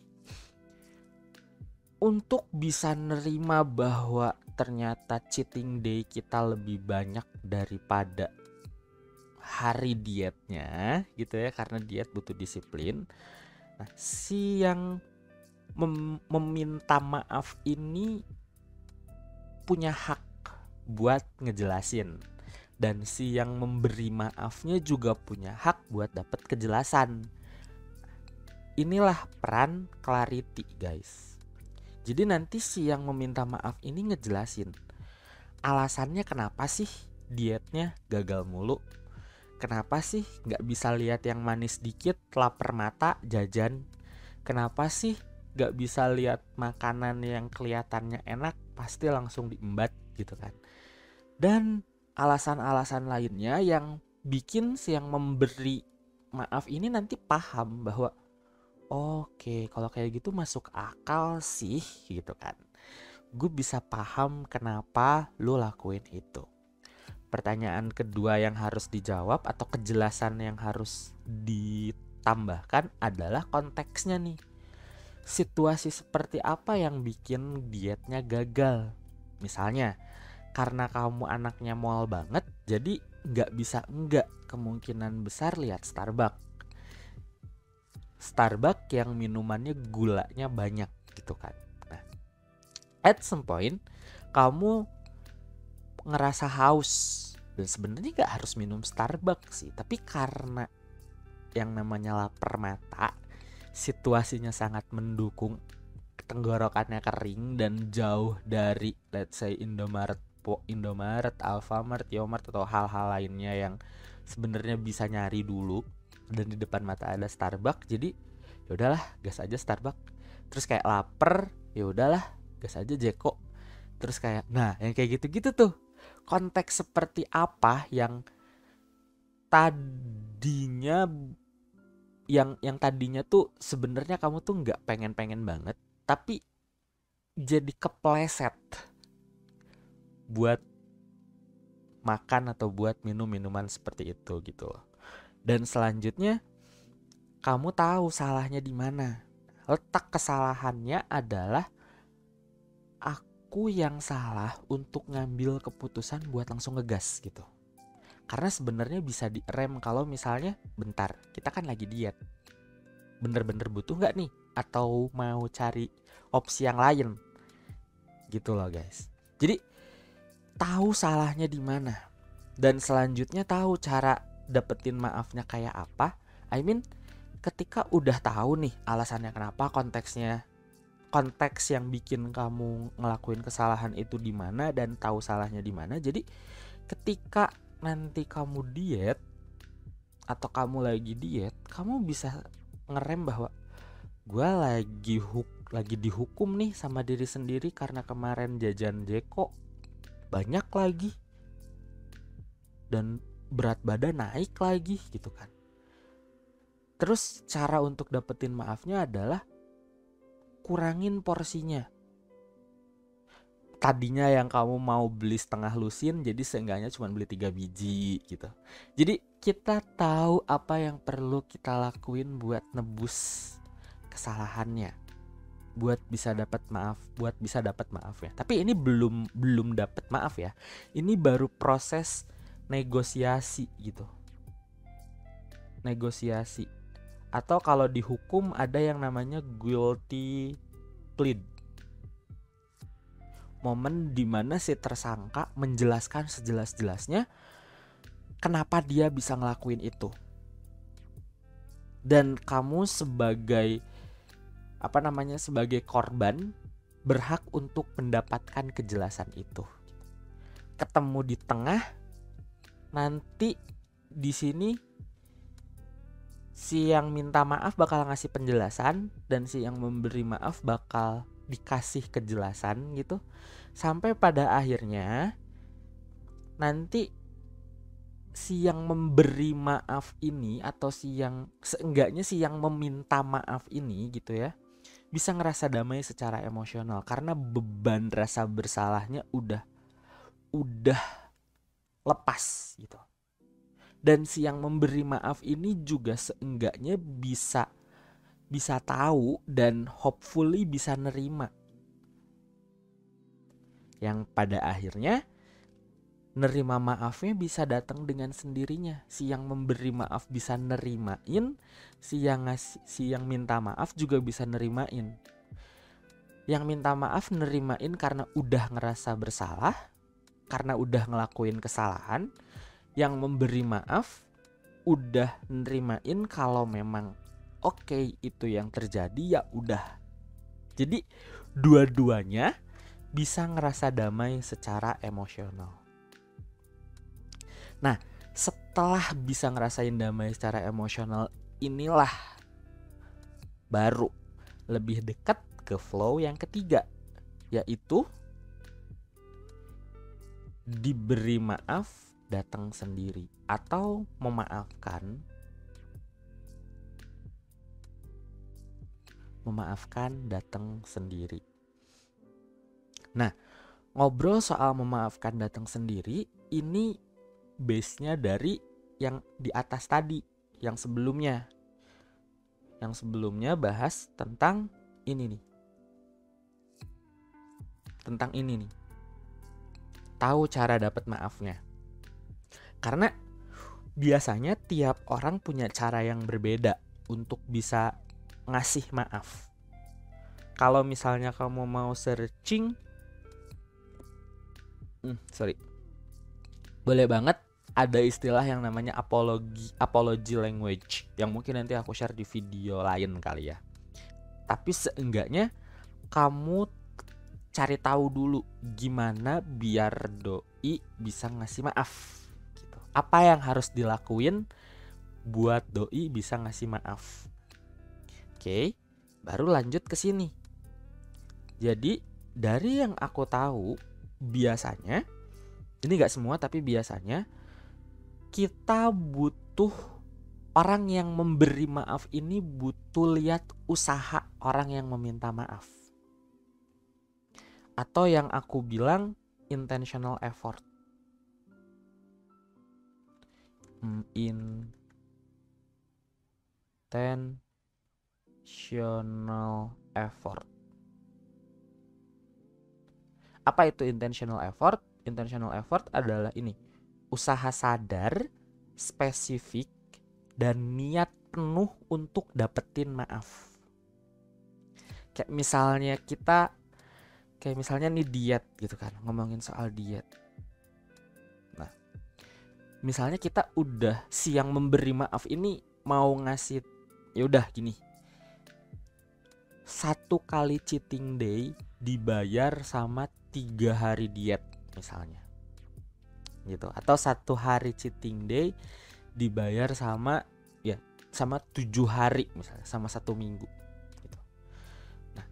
untuk bisa nerima bahwa ternyata cheating day kita lebih banyak daripada hari dietnya gitu ya, karena diet butuh disiplin. Nah, si yang meminta maaf ini punya hak buat ngejelasin, dan si yang memberi maafnya juga punya hak buat dapat kejelasan. Inilah peran clarity guys. Jadi nanti si yang meminta maaf ini ngejelasin alasannya kenapa sih dietnya gagal mulu. Kenapa sih gak bisa lihat yang manis dikit, lapar mata, jajan? Kenapa sih gak bisa lihat makanan yang kelihatannya enak, pasti langsung diembat gitu kan? Dan alasan-alasan lainnya yang bikin si yang memberi maaf ini nanti paham bahwa oke, kalau kayak gitu masuk akal sih gitu kan. Gue bisa paham kenapa lu lakuin itu. Pertanyaan kedua yang harus dijawab atau kejelasan yang harus ditambahkan adalah konteksnya nih. Situasi seperti apa yang bikin dietnya gagal? Misalnya, karena kamu anaknya mall banget, jadi gak bisa enggak kemungkinan besar lihat Starbucks yang minumannya gulanya banyak gitu kan. Nah, at some point kamu ngerasa haus dan sebenarnya nggak harus minum Starbucks sih, tapi karena yang namanya lapar mata, situasinya sangat mendukung, tenggorokannya kering dan jauh dari let's say Indomaret, Alfamart, Yomart atau hal-hal lainnya yang sebenarnya bisa nyari dulu, dan di depan mata ada Starbucks, jadi ya udahlah gas aja Starbucks. Terus kayak lapar, ya udahlah gas aja Jeko. Terus kayak nah yang kayak gitu-gitu tuh, konteks seperti apa yang tadinya tadinya tuh sebenarnya kamu tuh nggak pengen banget, tapi jadi kepleset buat makan atau buat minum minuman seperti itu gitu loh. Dan selanjutnya kamu tahu salahnya di mana. Letak kesalahannya adalah aku yang salah untuk ngambil keputusan buat langsung ngegas gitu. Karena sebenarnya bisa direm kalau misalnya bentar, kita kan lagi diet. Bener-bener butuh nggak nih? Atau mau cari opsi yang lain? Gitu loh guys. Jadi tahu salahnya di mana. Dan selanjutnya tahu cara dapetin maafnya kayak apa. I mean ketika udah tahu nih alasannya kenapa, konteks yang bikin kamu ngelakuin kesalahan itu di mana dan tahu salahnya di mana. Jadi ketika nanti kamu diet atau kamu lagi diet, kamu bisa ngerem bahwa gue lagi dihukum nih sama diri sendiri karena kemarin jajan Jeko banyak lagi dan berat badan naik lagi gitu kan. Terus cara untuk dapetin maafnya adalah kurangin porsinya. Tadinya yang kamu mau beli setengah lusin, jadi seenggaknya cuma beli 3 biji gitu. Jadi kita tahu apa yang perlu kita lakuin buat nebus kesalahannya, buat bisa dapat maaf ya. Tapi ini belum dapat maaf ya. Ini baru proses negosiasi gitu. Negosiasi. Atau kalau dihukum ada yang namanya guilty plea. Momen dimana si tersangka menjelaskan sejelas-jelasnya kenapa dia bisa ngelakuin itu. Dan kamu sebagai sebagai korban berhak untuk mendapatkan kejelasan itu. Ketemu di tengah, nanti di sini si yang minta maaf bakal ngasih penjelasan dan si yang memberi maaf bakal dikasih kejelasan gitu. Sampai pada akhirnya nanti si yang memberi maaf ini atau seenggaknya si yang meminta maaf ini gitu ya, bisa ngerasa damai secara emosional karena beban rasa bersalahnya udah lepas gitu. Dan si yang memberi maaf ini juga seenggaknya bisa tahu dan hopefully bisa nerima. Yang pada akhirnya nerima maafnya bisa datang dengan sendirinya. Si yang memberi maaf bisa nerimain, si yang minta maaf juga bisa nerimain. Yang minta maaf nerimain karena udah ngerasa bersalah, karena udah ngelakuin kesalahan. Yang memberi maaf udah nerimain kalau memang oke, itu yang terjadi ya udah. Jadi dua-duanya bisa ngerasa damai secara emosional. Nah, setelah bisa ngerasain damai secara emosional, inilah baru lebih dekat ke flow yang ketiga, yaitu diberi maaf datang sendiri atau memaafkan datang sendiri. Nah, ngobrol soal memaafkan datang sendiri ini base-nya dari yang di atas tadi, yang sebelumnya. Yang sebelumnya bahas tentang ini nih. Tentang ini nih. Tahu cara dapat maafnya. Karena biasanya tiap orang punya cara yang berbeda untuk bisa ngasih maaf. Kalau misalnya kamu mau searching, boleh banget ada istilah yang namanya apology language, yang mungkin nanti aku share di video lain kali ya. Tapi seenggaknya kamu cari tahu dulu gimana biar doi bisa ngasih maaf gitu. Apa yang harus dilakuin buat doi bisa ngasih maaf. Oke, baru lanjut ke sini. Jadi dari yang aku tahu, biasanya, ini gak semua tapi biasanya kita butuh, orang yang memberi maaf ini butuh lihat usaha orang yang meminta maaf. Atau yang aku bilang intentional effort. Intentional effort. Apa itu intentional effort? Intentional effort adalah ini, usaha sadar, spesifik, dan niat penuh untuk dapetin maaf. Kayak misalnya nih diet gitu kan, ngomongin soal diet. Nah, misalnya kita udah siang memberi maaf ini mau ngasih, ya udah gini, 1 kali cheating day dibayar sama 3 hari diet misalnya, gitu. Atau 1 hari cheating day dibayar sama 7 hari misalnya, sama 1 minggu gitu. Nah,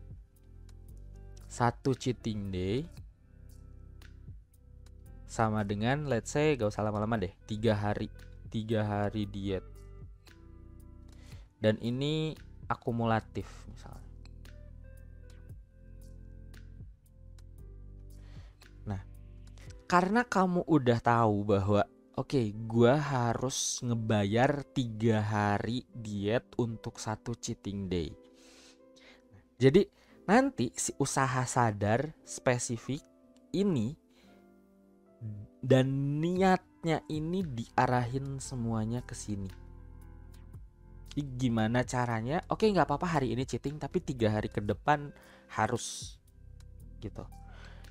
1 cheating day sama dengan, let's say, gak usah lama-lama deh, 3 hari diet. Dan ini akumulatif misalnya. Nah, karena kamu udah tahu bahwa oke, gua harus ngebayar 3 hari diet untuk 1 cheating day. Jadi nanti si usaha sadar spesifik ini dan niatnya ini diarahin semuanya ke sini. Jadi gimana caranya? Oke, nggak apa-apa hari ini cheating, tapi 3 hari ke depan harus gitu.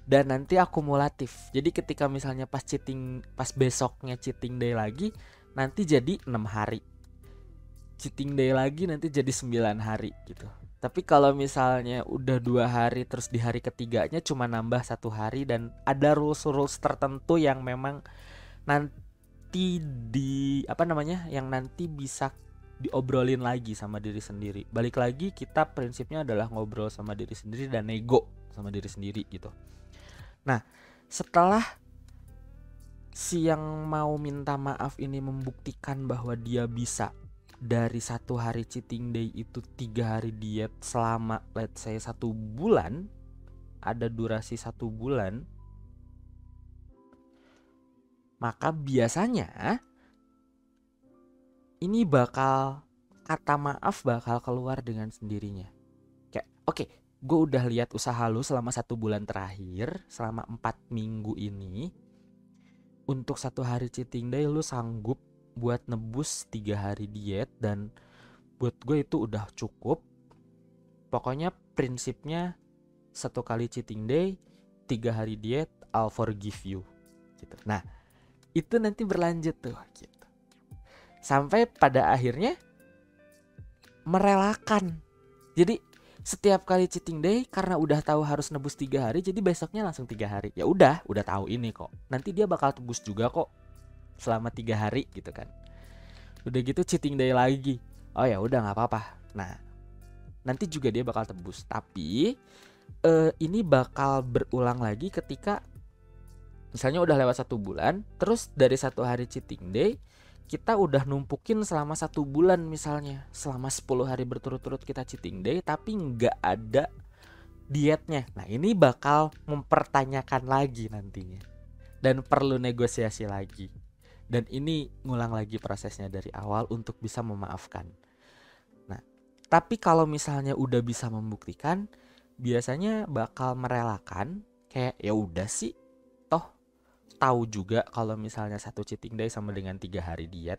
Dan nanti akumulatif. Jadi ketika misalnya pas besoknya cheating day lagi, nanti jadi 6 hari. Cheating day lagi nanti jadi 9 hari gitu. Tapi kalau misalnya udah 2 hari terus di hari ketiganya cuma nambah 1 hari, dan ada rules tertentu yang memang nanti yang nanti bisa diobrolin lagi sama diri sendiri. Balik lagi, kita prinsipnya adalah ngobrol sama diri sendiri dan nego sama diri sendiri gitu. Nah, setelah si yang mau minta maaf ini membuktikan bahwa dia bisa dari 1 hari cheating day itu 3 hari diet selama let's say 1 bulan, ada durasi 1 bulan, maka biasanya ini kata maaf bakal keluar dengan sendirinya. Kayak oke, gue udah lihat usaha lu selama 1 bulan terakhir, selama 4 minggu ini. Untuk 1 hari cheating day lu sanggup buat nebus 3 hari diet, dan buat gue itu udah cukup. Pokoknya prinsipnya 1 kali cheating day, 3 hari diet, I'll forgive you gitu. Nah, itu nanti berlanjut tuh gitu. Sampai pada akhirnya merelakan. Jadi setiap kali cheating day, karena udah tahu harus nebus 3 hari, jadi besoknya langsung 3 hari. Ya udah tahu ini kok. Nanti dia bakal tebus juga kok selama 3 hari gitu kan. Udah gitu cheating day lagi. Oh ya udah enggak apa-apa. Nah, nanti juga dia bakal tebus. Tapi ini bakal berulang lagi ketika misalnya udah lewat 1 bulan, terus dari 1 hari cheating day kita udah numpukin selama 1 bulan, misalnya selama 10 hari berturut-turut kita cheating day tapi nggak ada dietnya. Nah, ini bakal mempertanyakan lagi nantinya dan perlu negosiasi lagi. Dan ini ngulang lagi prosesnya dari awal untuk bisa memaafkan. Nah, tapi kalau misalnya udah bisa membuktikan, biasanya bakal merelakan. Kayak ya udah sih, toh tahu juga kalau misalnya 1 cheating day sama dengan 3 hari diet.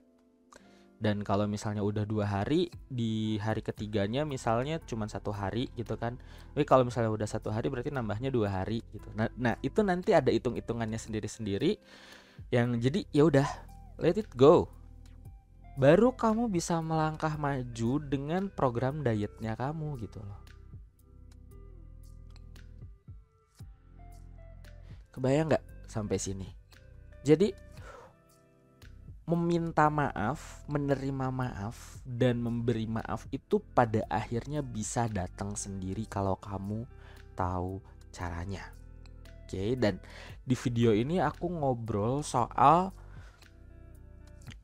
Dan kalau misalnya udah 2 hari, di hari ketiganya misalnya cuma 1 hari gitu kan. Tapi kalau misalnya udah 1 hari berarti nambahnya 2 hari gitu. Nah itu nanti ada hitung-hitungannya sendiri-sendiri. Yang jadi ya udah, let it go. Baru kamu bisa melangkah maju dengan program dietnya kamu gitu loh. Kebayang gak sampai sini? Jadi meminta maaf, menerima maaf, dan memberi maaf itu pada akhirnya bisa datang sendiri kalau kamu tahu caranya. Oke, dan di video ini aku ngobrol soal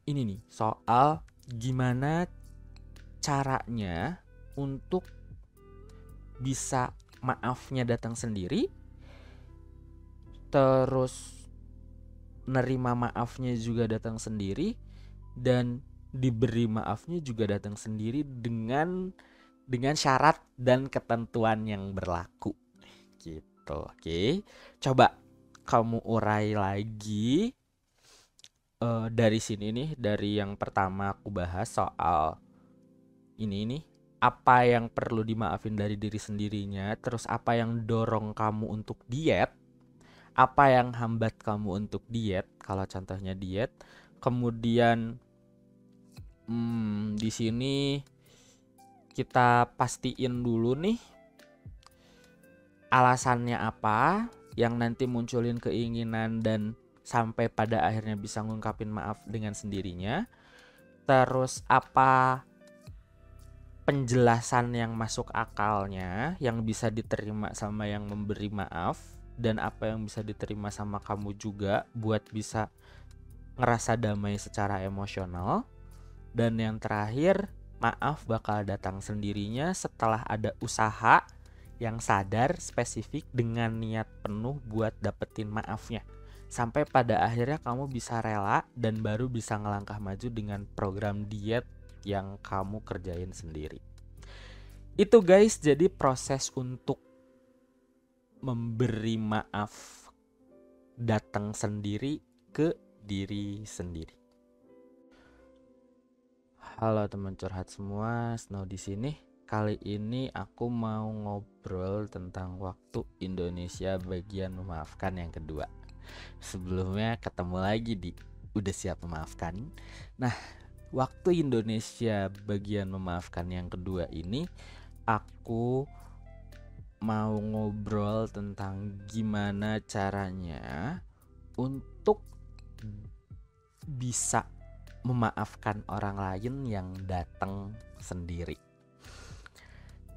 ini nih, soal gimana caranya untuk bisa maafnya datang sendiri, terus nerima maafnya juga datang sendiri, dan diberi maafnya juga datang sendiri dengan syarat dan ketentuan yang berlaku gitu. Oke, coba kamu urai lagi dari sini nih, dari yang pertama aku bahas soal ini nih, apa yang perlu dimaafin dari diri sendirinya, terus apa yang dorong kamu untuk diet, apa yang hambat kamu untuk diet, kalau contohnya diet. Kemudian di sini kita pastiin dulu nih alasannya apa yang nanti munculin keinginan dan sampai pada akhirnya bisa ngungkapin maaf dengan sendirinya. Terus apa penjelasan yang masuk akalnya, yang bisa diterima sama yang memberi maaf, dan apa yang bisa diterima sama kamu juga buat bisa ngerasa damai secara emosional. Dan yang terakhir, maaf bakal datang sendirinya setelah ada usaha yang sadar, spesifik, dengan niat penuh buat dapetin maafnya. Sampai pada akhirnya kamu bisa rela dan baru bisa ngelangkah maju dengan program diet yang kamu kerjain sendiri. Itu guys, jadi proses untuk memberi maaf datang sendiri ke diri sendiri. Halo teman curhat semua, Snow di sini. Kali ini aku mau ngobrol tentang waktu Indonesia bagian memaafkan yang kedua. Sebelumnya ketemu lagi di Udah Siap Memaafkan. Nah, waktu Indonesia bagian memaafkan yang kedua ini, aku mau ngobrol tentang gimana caranya untuk bisa memaafkan orang lain yang datang sendiri.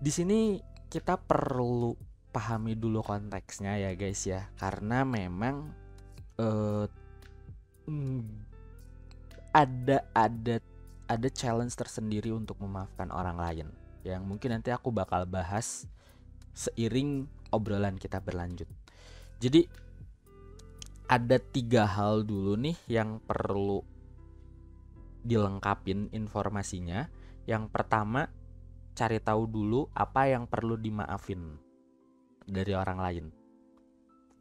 Di sini kita perlu pahami dulu konteksnya ya guys ya, karena memang ada challenge tersendiri untuk memaafkan orang lain yang mungkin nanti aku bakal bahas seiring obrolan kita berlanjut. Jadi ada 3 hal dulu nih yang perlu dilengkapin informasinya. Yang pertama, cari tahu dulu apa yang perlu dimaafin dari orang lain.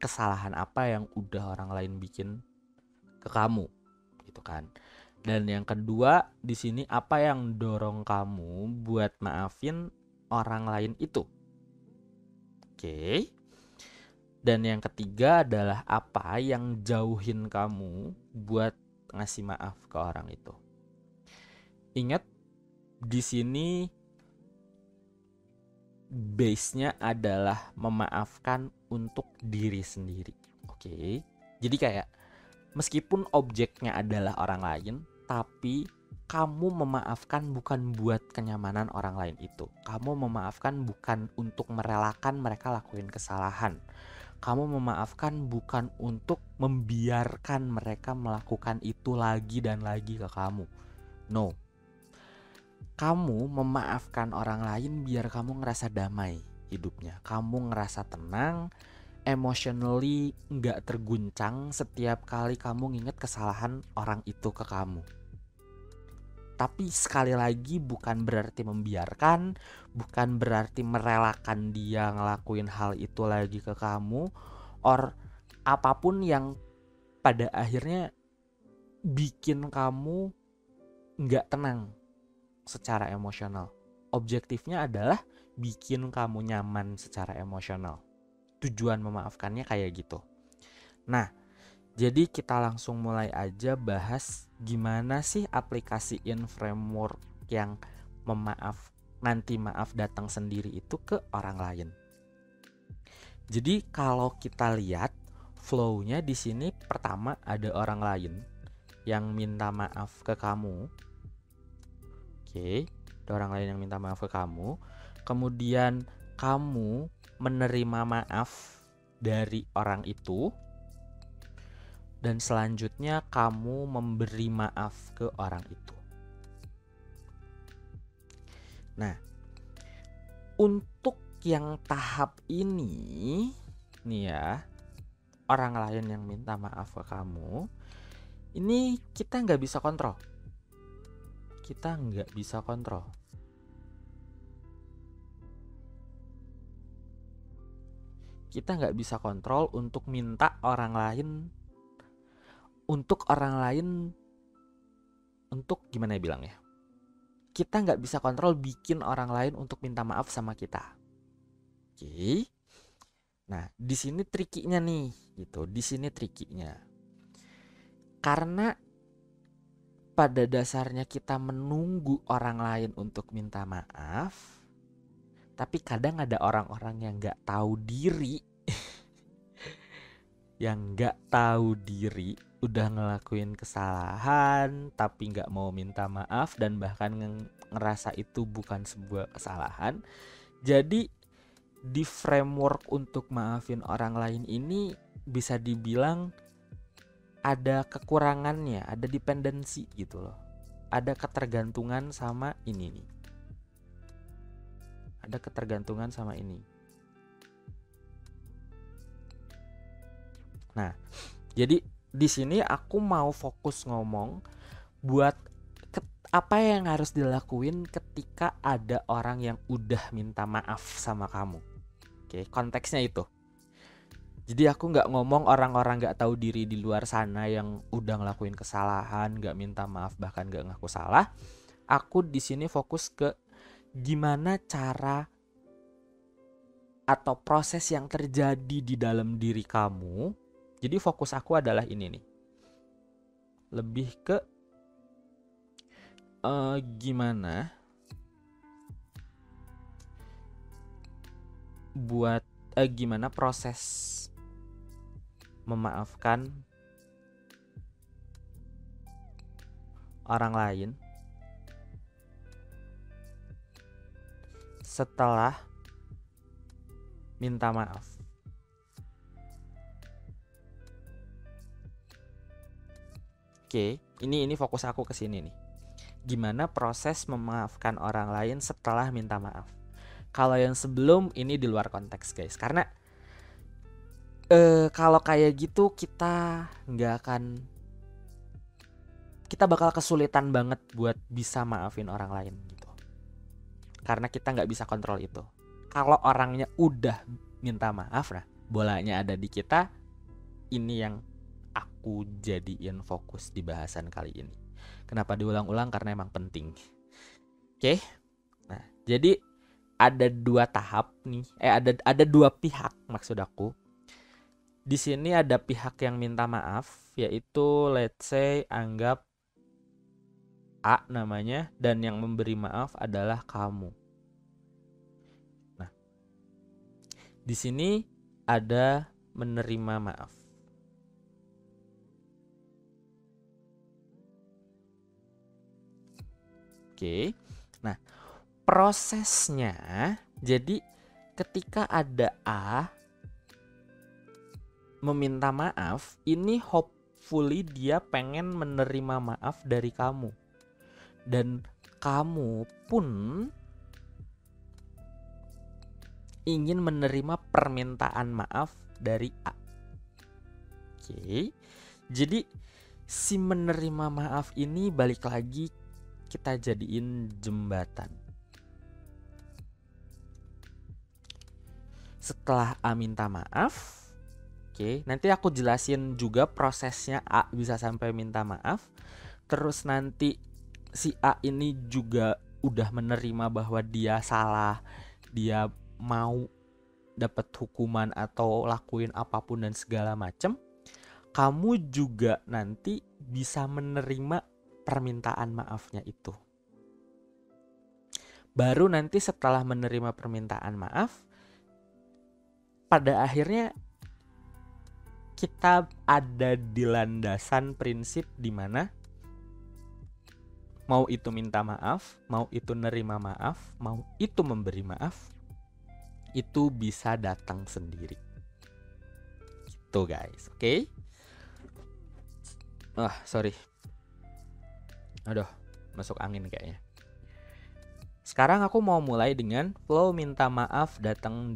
Kesalahan apa yang udah orang lain bikin ke kamu, gitu kan. Dan yang kedua, di sini apa yang dorong kamu buat maafin orang lain itu. Oke. Dan yang ketiga adalah apa yang jauhin kamu buat ngasih maaf ke orang itu. Ingat, di sini base-nya adalah memaafkan untuk diri sendiri. Oke. Jadi kayak meskipun objeknya adalah orang lain, tapi kamu memaafkan bukan buat kenyamanan orang lain itu. Kamu memaafkan bukan untuk merelakan mereka lakuin kesalahan. Kamu memaafkan bukan untuk membiarkan mereka melakukan itu lagi dan lagi ke kamu. No. Kamu memaafkan orang lain biar kamu ngerasa damai hidupnya. Kamu ngerasa tenang, emotionally gak terguncang setiap kali kamu nginget kesalahan orang itu ke kamu. Tapi sekali lagi bukan berarti membiarkan, bukan berarti merelakan dia ngelakuin hal itu lagi ke kamu, or apapun yang pada akhirnya bikin kamu gak tenang secara emosional. Objektifnya adalah bikin kamu nyaman secara emosional. Tujuan memaafkannya kayak gitu. Nah, jadi kita langsung mulai aja bahas gimana sih aplikasiin framework yang nanti maaf datang sendiri itu ke orang lain. Jadi kalau kita lihat flow-nya di sini, pertama ada orang lain, yang minta maaf ke kamu. Oke, ada orang lain yang minta maaf ke kamu. Kemudian kamu menerima maaf dari orang itu. Dan selanjutnya kamu memberi maaf ke orang itu. Nah, untuk yang tahap ini nih ya, orang lain yang minta maaf ke kamu, ini kita nggak bisa kontrol. Kita nggak bisa kontrol. Kita nggak bisa kontrol untuk minta orang lain, untuk gimana ya bilangnya? Kita nggak bisa kontrol bikin orang lain untuk minta maaf sama kita. Oke. Nah, di sini trikinya nih, gitu. Di sini trikinya. Karena pada dasarnya kita menunggu orang lain untuk minta maaf, tapi kadang ada orang-orang yang nggak tahu diri, udah ngelakuin kesalahan tapi nggak mau minta maaf dan bahkan ngerasa itu bukan sebuah kesalahan. Jadi di framework untuk maafin orang lain ini bisa dibilang ada kekurangannya, ada dependensi gitu loh. Ada ketergantungan sama ini nih. Ada ketergantungan sama ini. Nah, jadi di sini aku mau fokus ngomong buat apa yang harus dilakuin ketika ada orang yang udah minta maaf sama kamu. Oke, konteksnya itu. Jadi aku nggak ngomong orang-orang nggak tahu diri di luar sana yang udah ngelakuin kesalahan, nggak minta maaf bahkan nggak ngaku salah. Aku di sini fokus ke gimana cara atau proses yang terjadi di dalam diri kamu. Jadi fokus aku adalah ini nih. Lebih ke gimana proses memaafkan orang lain setelah minta maaf. Oke, ini fokus aku ke sini nih. Gimana proses memaafkan orang lain setelah minta maaf. Kalau yang sebelum ini di luar konteks guys, karena kalau kayak gitu kita bakal kesulitan banget buat bisa maafin orang lain gitu. Karena kita nggak bisa kontrol itu. Kalau orangnya udah minta maaf, nah bolanya ada di kita. Ini yang aku jadiin fokus di bahasan kali ini. Kenapa diulang-ulang? Karena emang penting. Oke. Nah, jadi ada dua tahap nih. Ada dua pihak maksud aku. Di sini ada pihak yang minta maaf, yaitu let's say anggap A namanya, dan yang memberi maaf adalah kamu. Nah, di sini ada menerima maaf. Oke. Nah, prosesnya jadi ketika ada A meminta maaf, ini hopefully dia pengen menerima maaf dari kamu. Dan kamu pun ingin menerima permintaan maaf dari A. Oke. Jadi si menerima maaf ini balik lagi kita jadiin jembatan. Setelah A minta maaf, oke, nanti aku jelasin juga prosesnya A bisa sampai minta maaf. Terus nanti si A ini juga udah menerima bahwa dia salah, dia mau dapat hukuman atau lakuin apapun dan segala macem. Kamu juga nanti bisa menerima permintaan maafnya itu. Baru nanti setelah menerima permintaan maaf, pada akhirnya kita ada di landasan prinsip dimana mau itu minta maaf, mau itu nerima maaf, mau itu memberi maaf, itu bisa datang sendiri. Gitu guys, oke? Sorry. Aduh, masuk angin kayaknya. Sekarang aku mau mulai dengan flow minta maaf datang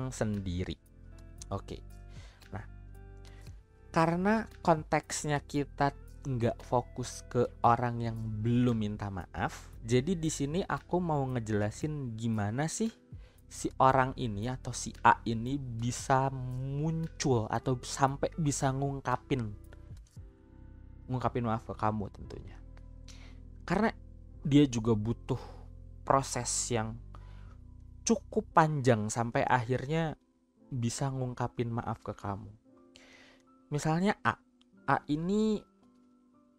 sendiri. Oke. Nah, karena konteksnya kita nggak fokus ke orang yang belum minta maaf, jadi di sini aku mau ngejelasin gimana sih si orang ini atau si A ini bisa muncul atau sampai bisa ngungkapin maaf ke kamu tentunya. Karena dia juga butuh proses yang cukup panjang sampai akhirnya bisa ngungkapin maaf ke kamu. Misalnya A ini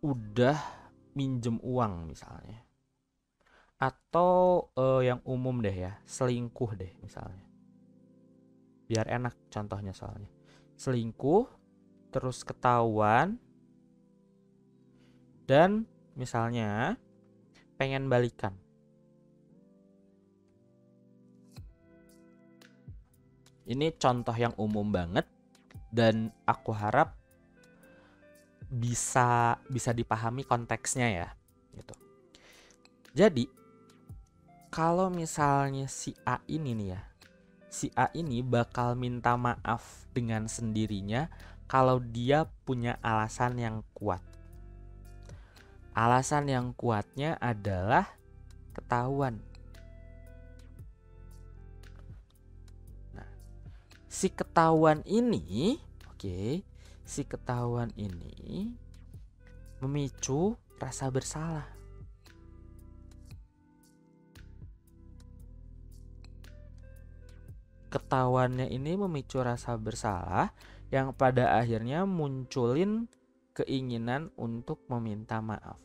udah minjem uang misalnya. Atau yang umum deh ya, selingkuh deh misalnya. Biar enak contohnya soalnya. Selingkuh, terus ketahuan, dan misalnya pengen balikan. Ini contoh yang umum banget dan aku harap bisa dipahami konteksnya ya, gitu. Jadi kalau misalnya si A ini nih ya, si A ini bakal minta maaf dengan sendirinya kalau dia punya alasan yang kuat. Alasan yang kuatnya adalah ketahuan. Nah, si ketahuan ini, si ketahuan ini memicu rasa bersalah. Ketahuannya ini memicu rasa bersalah yang pada akhirnya munculin keinginan untuk meminta maaf.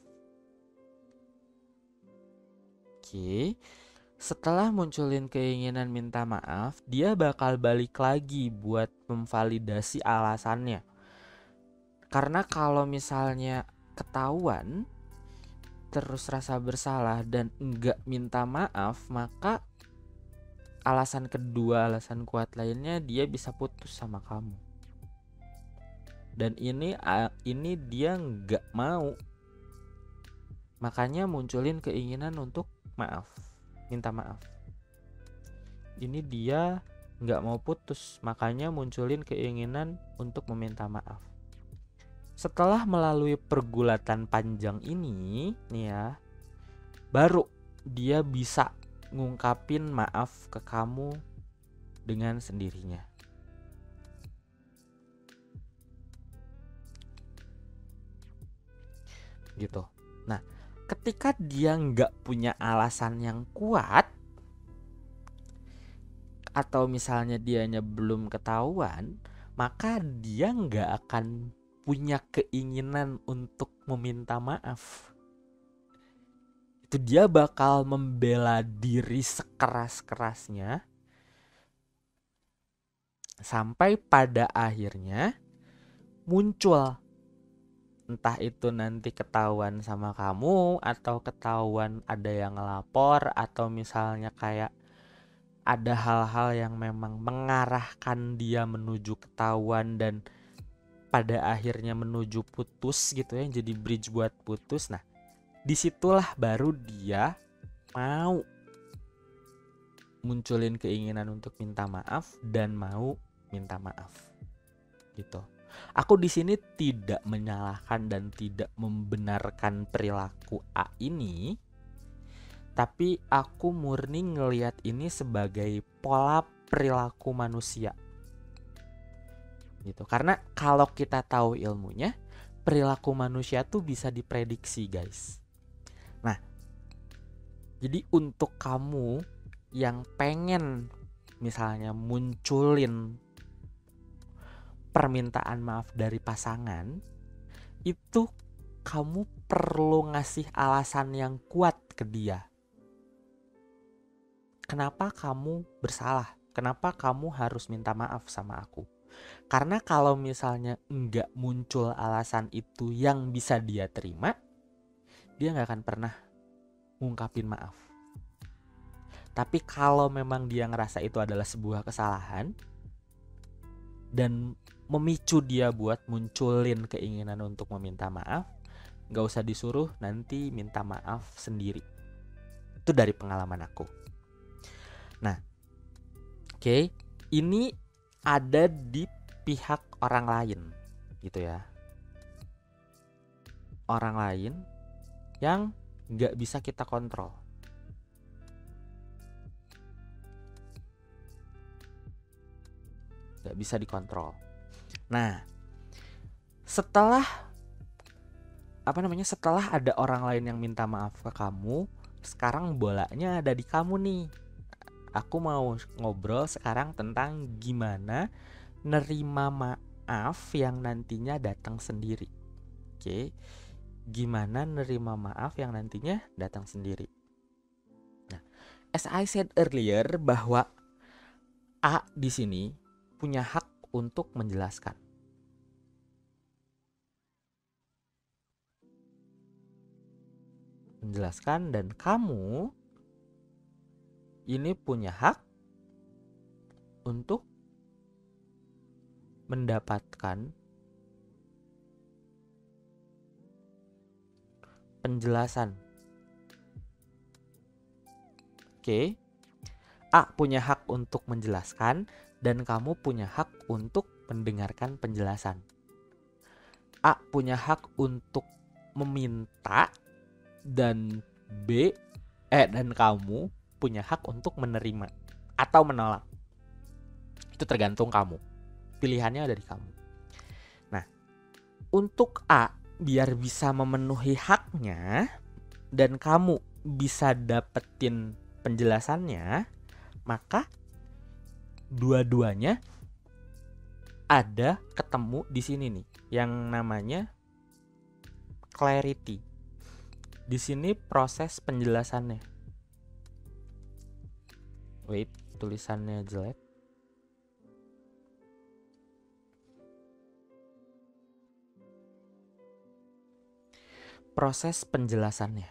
Setelah munculin keinginan minta maaf, dia bakal balik lagi buat memvalidasi alasannya. Karena kalau misalnya ketahuan terus rasa bersalah dan enggak minta maaf, maka alasan kedua, alasan kuat lainnya dia bisa putus sama kamu. Dan ini dia enggak mau. Makanya munculin keinginan untuk minta maaf. Ini dia enggak mau putus, makanya munculin keinginan untuk meminta maaf. Setelah melalui pergulatan panjang ini nih ya, baru dia bisa ngungkapin maaf ke kamu dengan sendirinya. Gitu. Nah, ketika dia nggak punya alasan yang kuat, atau misalnya dianya belum ketahuan, maka dia nggak akan punya keinginan untuk meminta maaf. Itu dia bakal membela diri sekeras-kerasnya sampai pada akhirnya muncul, entah itu nanti ketahuan sama kamu atau ketahuan ada yang ngelapor, atau misalnya kayak ada hal-hal yang memang mengarahkan dia menuju ketahuan dan pada akhirnya menuju putus gitu ya, jadi bridge buat putus. Nah, disitulah baru dia mau munculin keinginan untuk minta maaf dan mau minta maaf gitu. Aku di sini tidak menyalahkan dan tidak membenarkan perilaku A ini, tapi aku murni ngelihat ini sebagai pola perilaku manusia gitu. Karena kalau kita tahu ilmunya, perilaku manusia tuh bisa diprediksi, guys. Nah, jadi untuk kamu yang pengen misalnya munculin permintaan maaf dari pasangan, itu kamu perlu ngasih alasan yang kuat ke dia. Kenapa kamu bersalah? Kenapa kamu harus minta maaf sama aku? Karena kalau misalnya nggak muncul alasan itu yang bisa dia terima, dia nggak akan pernah ngungkapin maaf. Tapi kalau memang dia ngerasa itu adalah sebuah kesalahan dan memicu dia buat munculin keinginan untuk meminta maaf, gak usah disuruh, nanti minta maaf sendiri. Itu dari pengalaman aku. Nah, oke, ini ada di pihak orang lain gitu ya. Orang lain yang gak bisa kita kontrol. Gak bisa dikontrol. Nah, setelah ada orang lain yang minta maaf ke kamu, sekarang bolanya ada di kamu nih. Aku mau ngobrol sekarang tentang gimana nerima maaf yang nantinya datang sendiri. Oke. Gimana nerima maaf yang nantinya datang sendiri. Nah, as I said earlier bahwa A di sini punya hak untuk menjelaskan. Dan kamu ini punya hak untuk mendapatkan penjelasan. Oke. A punya hak untuk menjelaskan dan kamu punya hak untuk mendengarkan penjelasan. A punya hak untuk meminta dan dan kamu punya hak untuk menerima atau menolak. Itu tergantung kamu. Pilihannya ada di kamu. Nah, untuk A biar bisa memenuhi haknya dan kamu bisa dapetin penjelasannya, maka dua-duanya ada ketemu di sini nih yang namanya clarity. Di sini proses penjelasannya. Wait, tulisannya jelek. Proses penjelasannya.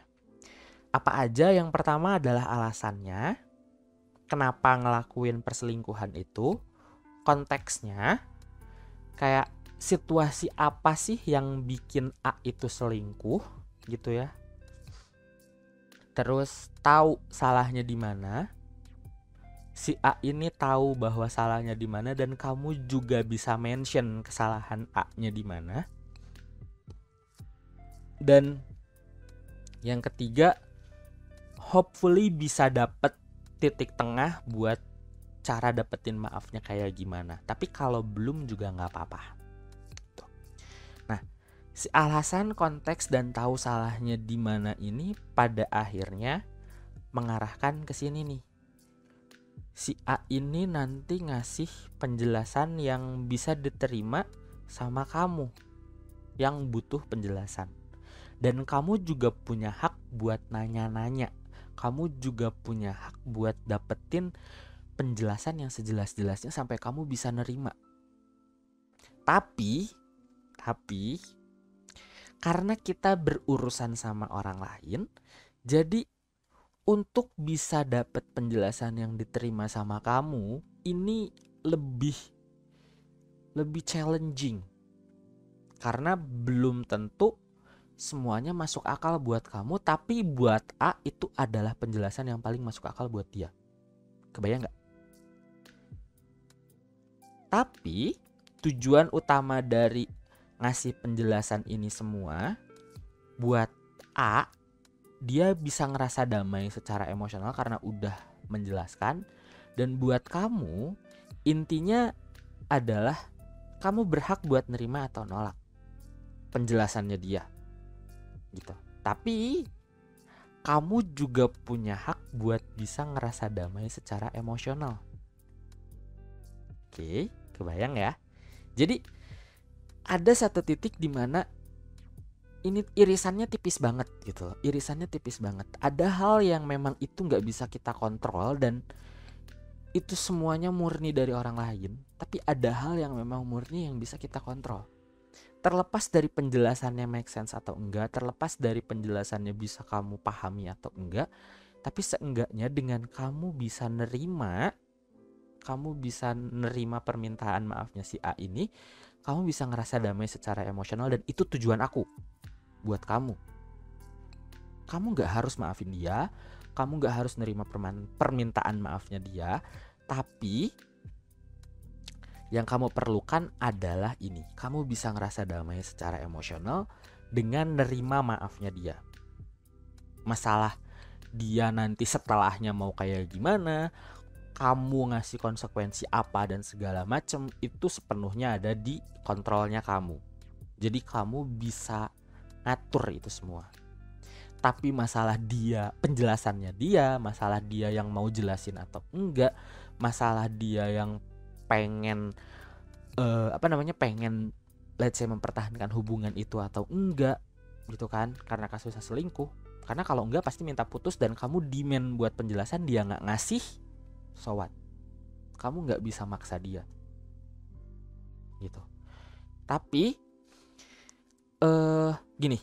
Apa aja? Yang pertama adalah alasannya. Kenapa ngelakuin perselingkuhan itu? Konteksnya. Kayak situasi apa sih yang bikin A itu selingkuh gitu ya. Terus tahu salahnya di mana. Si A ini tahu bahwa salahnya di mana dan kamu juga bisa mention kesalahan A-nya di mana. Dan yang ketiga, hopefully bisa dapet titik tengah buat cara dapetin maafnya kayak gimana. Tapi kalau belum juga nggak apa-apa. Nah, si alasan, konteks dan tahu salahnya di mana ini pada akhirnya mengarahkan ke sini nih. Si A ini nanti ngasih penjelasan yang bisa diterima sama kamu yang butuh penjelasan. Dan kamu juga punya hak buat nanya-nanya. Kamu juga punya hak buat dapetin penjelasan yang sejelas-jelasnya sampai kamu bisa nerima. Tapi karena kita berurusan sama orang lain, jadi untuk bisa dapet penjelasan yang diterima sama kamu ini lebih challenging. Karena belum tentu semuanya masuk akal buat kamu, tapi buat A itu adalah penjelasan yang paling masuk akal buat dia. Kebayang gak? Tapi tujuan utama dari ngasih penjelasan ini semua buat A, dia bisa ngerasa damai secara emosional karena udah menjelaskan. Dan buat kamu, intinya adalah kamu berhak buat nerima atau nolak penjelasannya dia gitu. Tapi kamu juga punya hak buat bisa ngerasa damai secara emosional. Oke, kebayang ya? Jadi ada satu titik di mana ini irisannya tipis banget gitu loh. Irisannya tipis banget. Ada hal yang memang itu gak bisa kita kontrol dan itu semuanya murni dari orang lain, tapi ada hal yang memang murni yang bisa kita kontrol. Terlepas dari penjelasannya make sense atau enggak, terlepas dari penjelasannya bisa kamu pahami atau enggak, tapi seenggaknya dengan kamu bisa nerima permintaan maafnya si A ini, kamu bisa ngerasa damai secara emosional, dan itu tujuan aku buat kamu. Kamu gak harus maafin dia, kamu gak harus nerima permintaan maafnya dia, tapi yang kamu perlukan adalah ini. Kamu bisa ngerasa damai secara emosional dengan nerima maafnya dia. Masalah dia nanti setelahnya mau kayak gimana, kamu ngasih konsekuensi apa dan segala macem, itu sepenuhnya ada di kontrolnya kamu. Jadi kamu bisa ngatur itu semua. Tapi masalah dia, penjelasannya dia, masalah dia yang mau jelasin atau enggak, masalah dia yang pengen pengen let's say mempertahankan hubungan itu atau enggak gitu kan, karena kasusnya selingkuh. Karena kalau enggak pasti minta putus dan kamu demand buat penjelasan, dia nggak ngasih, so what? Kamu nggak bisa maksa dia gitu. Tapi gini,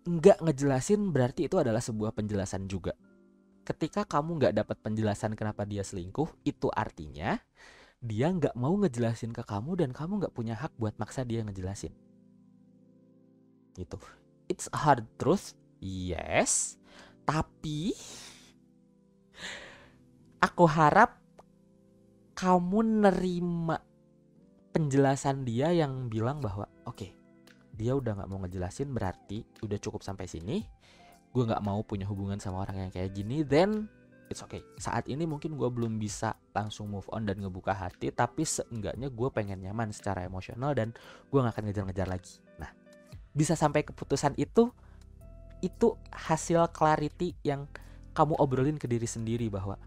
nggak ngejelasin berarti itu adalah sebuah penjelasan juga. Ketika kamu nggak dapat penjelasan kenapa dia selingkuh, itu artinya dia nggak mau ngejelasin ke kamu dan kamu nggak punya hak buat maksa dia ngejelasin. Gitu. It's a hard truth, yes. Tapi aku harap kamu nerima penjelasan dia yang bilang bahwa oke, dia udah nggak mau ngejelasin, berarti udah cukup sampai sini. Gue nggak mau punya hubungan sama orang yang kayak gini, then it's okay. Saat ini mungkin gue belum bisa langsung move on dan ngebuka hati, tapi seenggaknya gue pengen nyaman secara emosional dan gue gak akan ngejar-ngejar lagi. Nah, bisa sampai keputusan itu hasil clarity yang kamu obrolin ke diri sendiri bahwa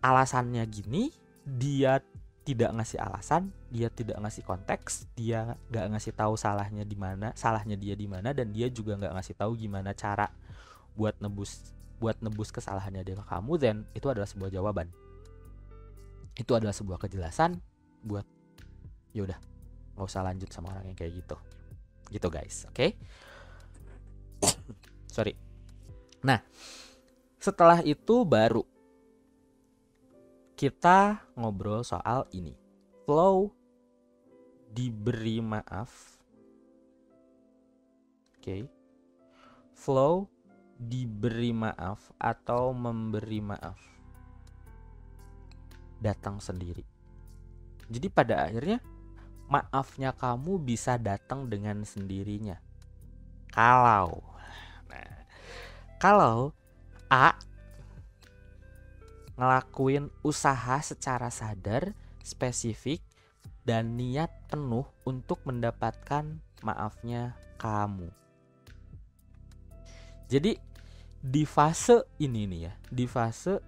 alasannya gini, dia tidak ngasih alasan, dia tidak ngasih konteks, dia gak ngasih tahu salahnya dia di mana, dan dia juga gak ngasih tahu gimana cara buat nebus kesalahannya dia ke kamu. Dan itu adalah sebuah jawaban, itu adalah sebuah kejelasan buat yaudah nggak usah lanjut sama orang yang kayak gitu guys. Oke? Sorry. Nah, setelah itu baru kita ngobrol soal ini, flow diberi maaf. Oke. Flow diberi maaf atau memberi maaf datang sendiri. Jadi pada akhirnya maafnya kamu bisa datang dengan sendirinya. Kalau A ngelakuin usaha secara sadar, spesifik, dan niat penuh untuk mendapatkan maafnya kamu. Jadi di fase ini nih ya, di fase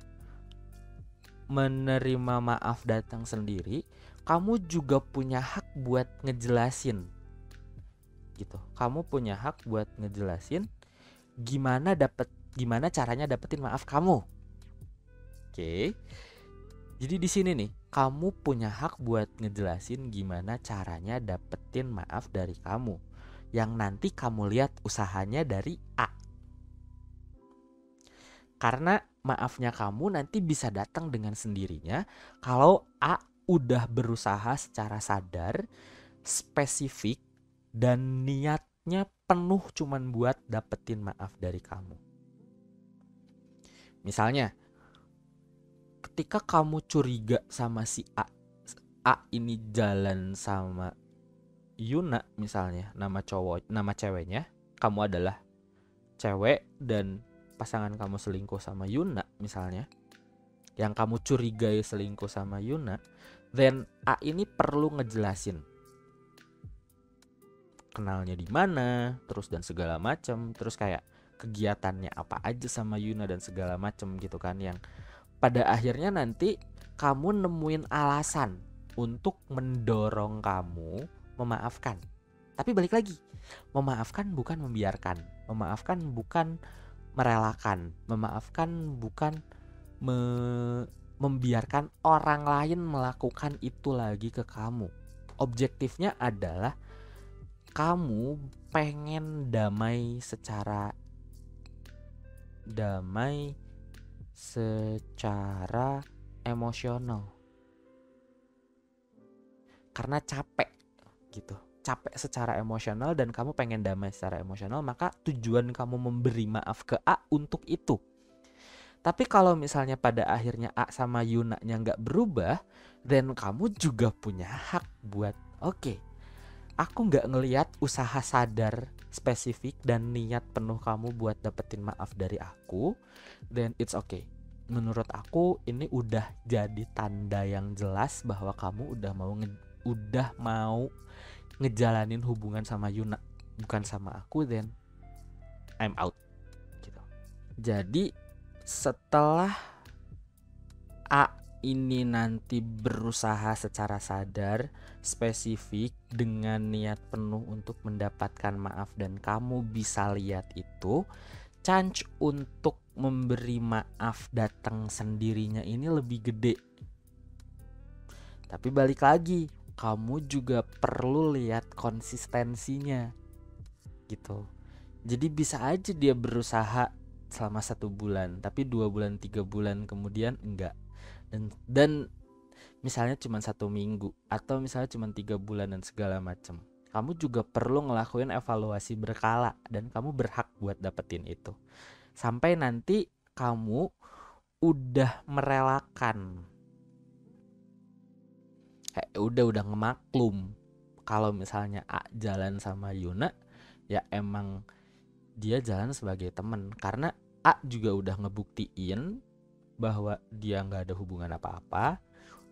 menerima maaf datang sendiri, kamu juga punya hak buat ngejelasin gitu. Kamu punya hak buat ngejelasin gimana caranya dapetin maaf kamu. Oke. Jadi di sini nih, kamu punya hak buat ngejelasin gimana caranya dapetin maaf dari kamu, yang nanti kamu lihat usahanya dari A. Karena maafnya kamu nanti bisa datang dengan sendirinya kalau A udah berusaha secara sadar, spesifik, dan niatnya penuh cuman buat dapetin maaf dari kamu. Misalnya, ketika kamu curiga sama si A ini jalan sama Yuna misalnya, nama ceweknya, kamu adalah cewek dan pasangan kamu selingkuh sama Yuna misalnya, yang kamu curigai selingkuh sama Yuna, then A ini perlu ngejelasin kenalnya di mana, terus dan segala macam, terus kayak kegiatannya apa aja sama Yuna dan segala macam gitu kan, yang pada akhirnya nanti kamu nemuin alasan untuk mendorong kamu memaafkan. Tapi balik lagi, memaafkan bukan membiarkan, memaafkan bukan merelakan, memaafkan bukan membiarkan orang lain melakukan itu lagi ke kamu. Objektifnya adalah kamu pengen damai secara emosional. Karena capek gitu. Capek secara emosional dan kamu pengen damai secara emosional, maka tujuan kamu memberi maaf ke A untuk itu. Tapi kalau misalnya pada akhirnya A sama Yuna-nya nggak berubah, dan kamu juga punya hak buat oke, aku nggak ngelihat usaha sadar spesifik dan niat penuh kamu buat dapetin maaf dari aku, then it's okay. Menurut aku ini udah jadi tanda yang jelas bahwa kamu udah mau ngejalanin hubungan sama Yuna, bukan sama aku, then I'm out gitu. Jadi setelah A ini nanti berusaha secara sadar, spesifik, dengan niat penuh untuk mendapatkan maaf, dan kamu bisa lihat itu, chance untuk memberi maaf datang sendirinya ini lebih gede. Tapi balik lagi, kamu juga perlu lihat konsistensinya gitu. Jadi bisa aja dia berusaha selama 1 bulan, tapi 2 bulan 3 bulan kemudian enggak, dan misalnya cuma 1 minggu atau misalnya cuma 3 bulan dan segala macam. Kamu juga perlu ngelakuin evaluasi berkala, dan kamu berhak buat dapetin itu sampai nanti kamu udah merelakan, udah ngemaklum kalau misalnya A jalan sama Yuna, ya emang dia jalan sebagai temen, karena A juga udah ngebuktiin bahwa dia nggak ada hubungan apa-apa.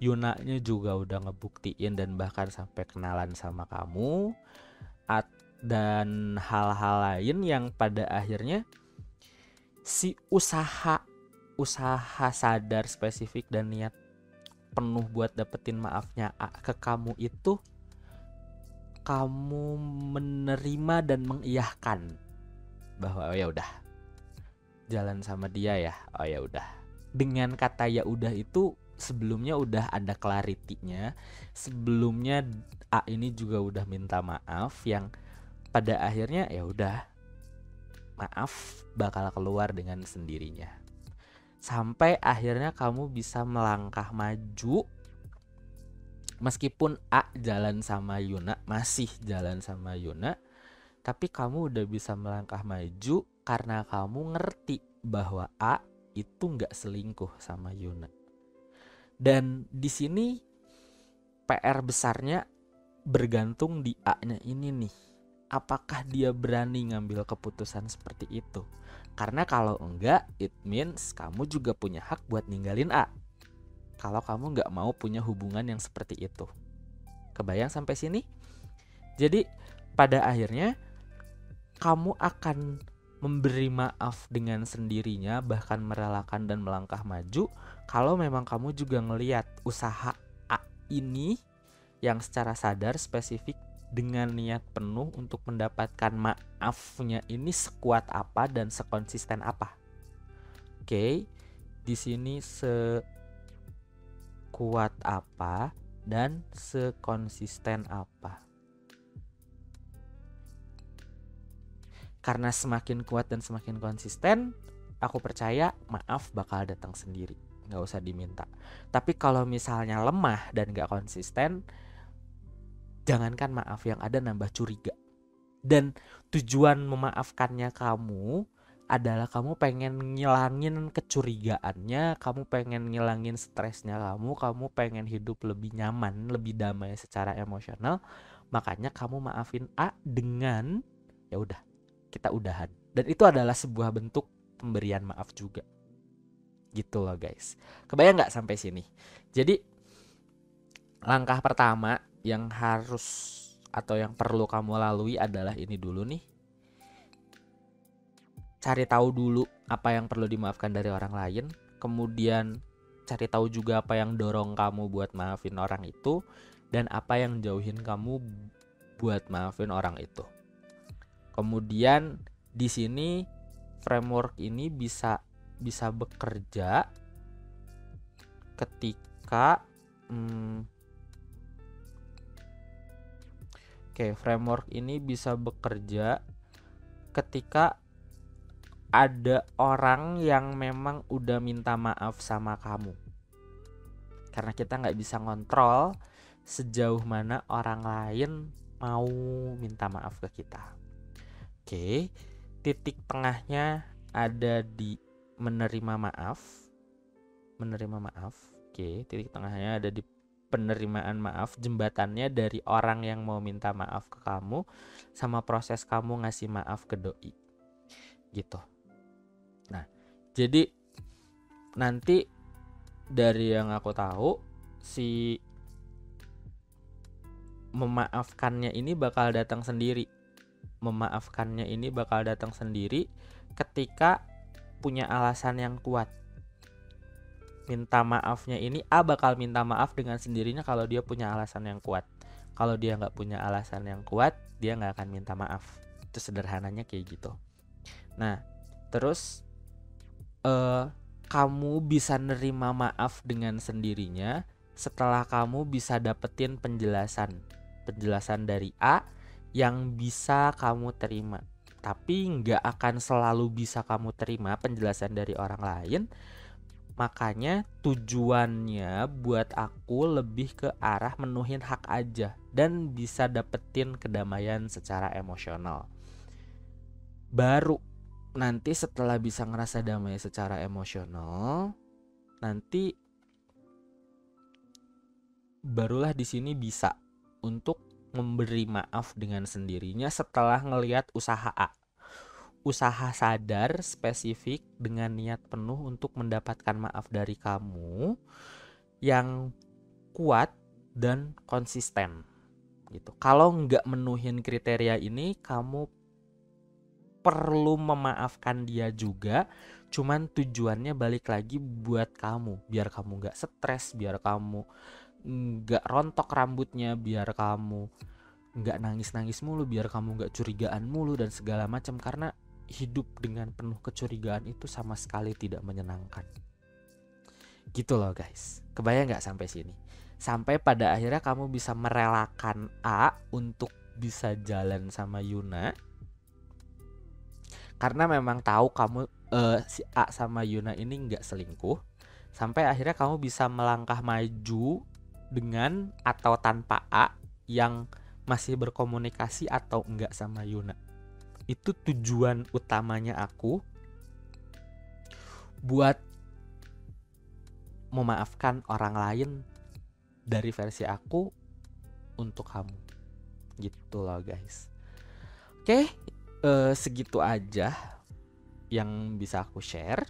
Yuna-nya juga udah ngebuktiin dan bahkan sampai kenalan sama kamu, dan hal-hal lain yang pada akhirnya si usaha sadar spesifik dan niat penuh buat dapetin maafnya A ke kamu itu kamu menerima dan mengiyahkan bahwa oh ya udah jalan sama dia ya, oh ya udah. Dengan kata ya udah itu sebelumnya udah ada clarity-nya. Sebelumnya A ini juga udah minta maaf, yang pada akhirnya ya udah maaf bakal keluar dengan sendirinya. Sampai akhirnya kamu bisa melangkah maju. Meskipun A jalan sama Yuna, masih jalan sama Yuna, tapi kamu udah bisa melangkah maju karena kamu ngerti bahwa A itu nggak selingkuh sama Yuna. Dan di sini PR besarnya bergantung di A-nya ini nih. Apakah dia berani ngambil keputusan seperti itu? Karena kalau enggak, it means kamu juga punya hak buat ninggalin A. Kalau kamu nggak mau punya hubungan yang seperti itu. Kebayang sampai sini? Jadi pada akhirnya kamu akan memberi maaf dengan sendirinya, bahkan merelakan dan melangkah maju kalau memang kamu juga ngelihat usaha A ini yang secara sadar spesifik dengan niat penuh untuk mendapatkan maafnya ini sekuat apa dan sekonsisten apa. Oke, di sini sekuat apa dan sekonsisten apa. Karena semakin kuat dan semakin konsisten, aku percaya maaf bakal datang sendiri, gak usah diminta. Tapi kalau misalnya lemah dan gak konsisten, jangankan maaf, yang ada nambah curiga. Dan tujuan memaafkannya kamu adalah kamu pengen ngilangin kecurigaannya, kamu pengen ngilangin stresnya kamu pengen hidup lebih nyaman, lebih damai secara emosional. Makanya kamu maafin A dengan ya udah, kita udahan. Dan itu adalah sebuah bentuk pemberian maaf juga. Gitu loh guys. Kebayang gak sampai sini? Jadi langkah pertama yang harus atau yang perlu kamu lalui adalah ini dulu nih. Cari tahu dulu apa yang perlu dimaafkan dari orang lain. Kemudian cari tahu juga apa yang dorong kamu buat maafin orang itu, dan apa yang jauhin kamu buat maafin orang itu. Kemudian di sini framework ini bisa bekerja ketika framework ini bisa bekerja ketika ada orang yang memang udah minta maaf sama kamu. Karena kita nggak bisa ngontrol sejauh mana orang lain mau minta maaf ke kita. Titik tengahnya ada di menerima maaf. Titik tengahnya ada di penerimaan maaf. Jembatannya dari orang yang mau minta maaf ke kamu sama proses kamu ngasih maaf ke doi. Gitu. Nah, jadi nanti dari yang aku tahu, si memaafkannya ini bakal datang sendiri. Ketika punya alasan yang kuat. Minta maafnya ini A bakal minta maaf dengan sendirinya kalau dia punya alasan yang kuat. Kalau dia nggak punya alasan yang kuat, dia nggak akan minta maaf. Itu sederhananya kayak gitu. Nah, terus kamu bisa nerima maaf dengan sendirinya setelah kamu bisa dapetin penjelasan dari A yang bisa kamu terima. Tapi nggak akan selalu bisa kamu terima penjelasan dari orang lain. Makanya tujuannya buat aku lebih ke arah menuhin hak aja dan bisa dapetin kedamaian secara emosional. Baru nanti setelah bisa ngerasa damai secara emosional, nanti barulah di sini bisa untuk memberi maaf dengan sendirinya setelah ngelihat usaha A. Usaha sadar spesifik dengan niat penuh untuk mendapatkan maaf dari kamu yang kuat dan konsisten gitu. Kalau nggak menuhin kriteria ini, kamu perlu memaafkan dia juga, cuman tujuannya balik lagi buat kamu, biar kamu nggak stres, biar kamu nggak rontok rambutnya, biar kamu nggak nangis-nangis mulu, biar kamu nggak curigaan mulu dan segala macam. Karena hidup dengan penuh kecurigaan itu sama sekali tidak menyenangkan. Gitu loh guys. Kebayang gak sampai sini? Sampai pada akhirnya kamu bisa merelakan A untuk bisa jalan sama Yuna. Karena memang tahu kamu si A sama Yuna ini gak selingkuh. Sampai akhirnya kamu bisa melangkah maju dengan atau tanpa A yang masih berkomunikasi atau enggak sama Yuna. Itu tujuan utamanya aku buat memaafkan orang lain dari versi aku untuk kamu. Gitu loh guys. Oke, segitu aja yang bisa aku share.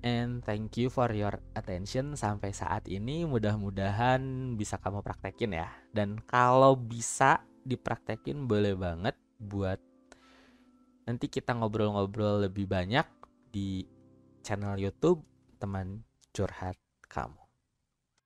And thank you for your attention sampai saat ini. Mudah-mudahan bisa kamu praktekin ya. Dan kalau bisa dipraktekin boleh banget buat nanti kita ngobrol-ngobrol lebih banyak di channel YouTube Teman Curhat Kamu.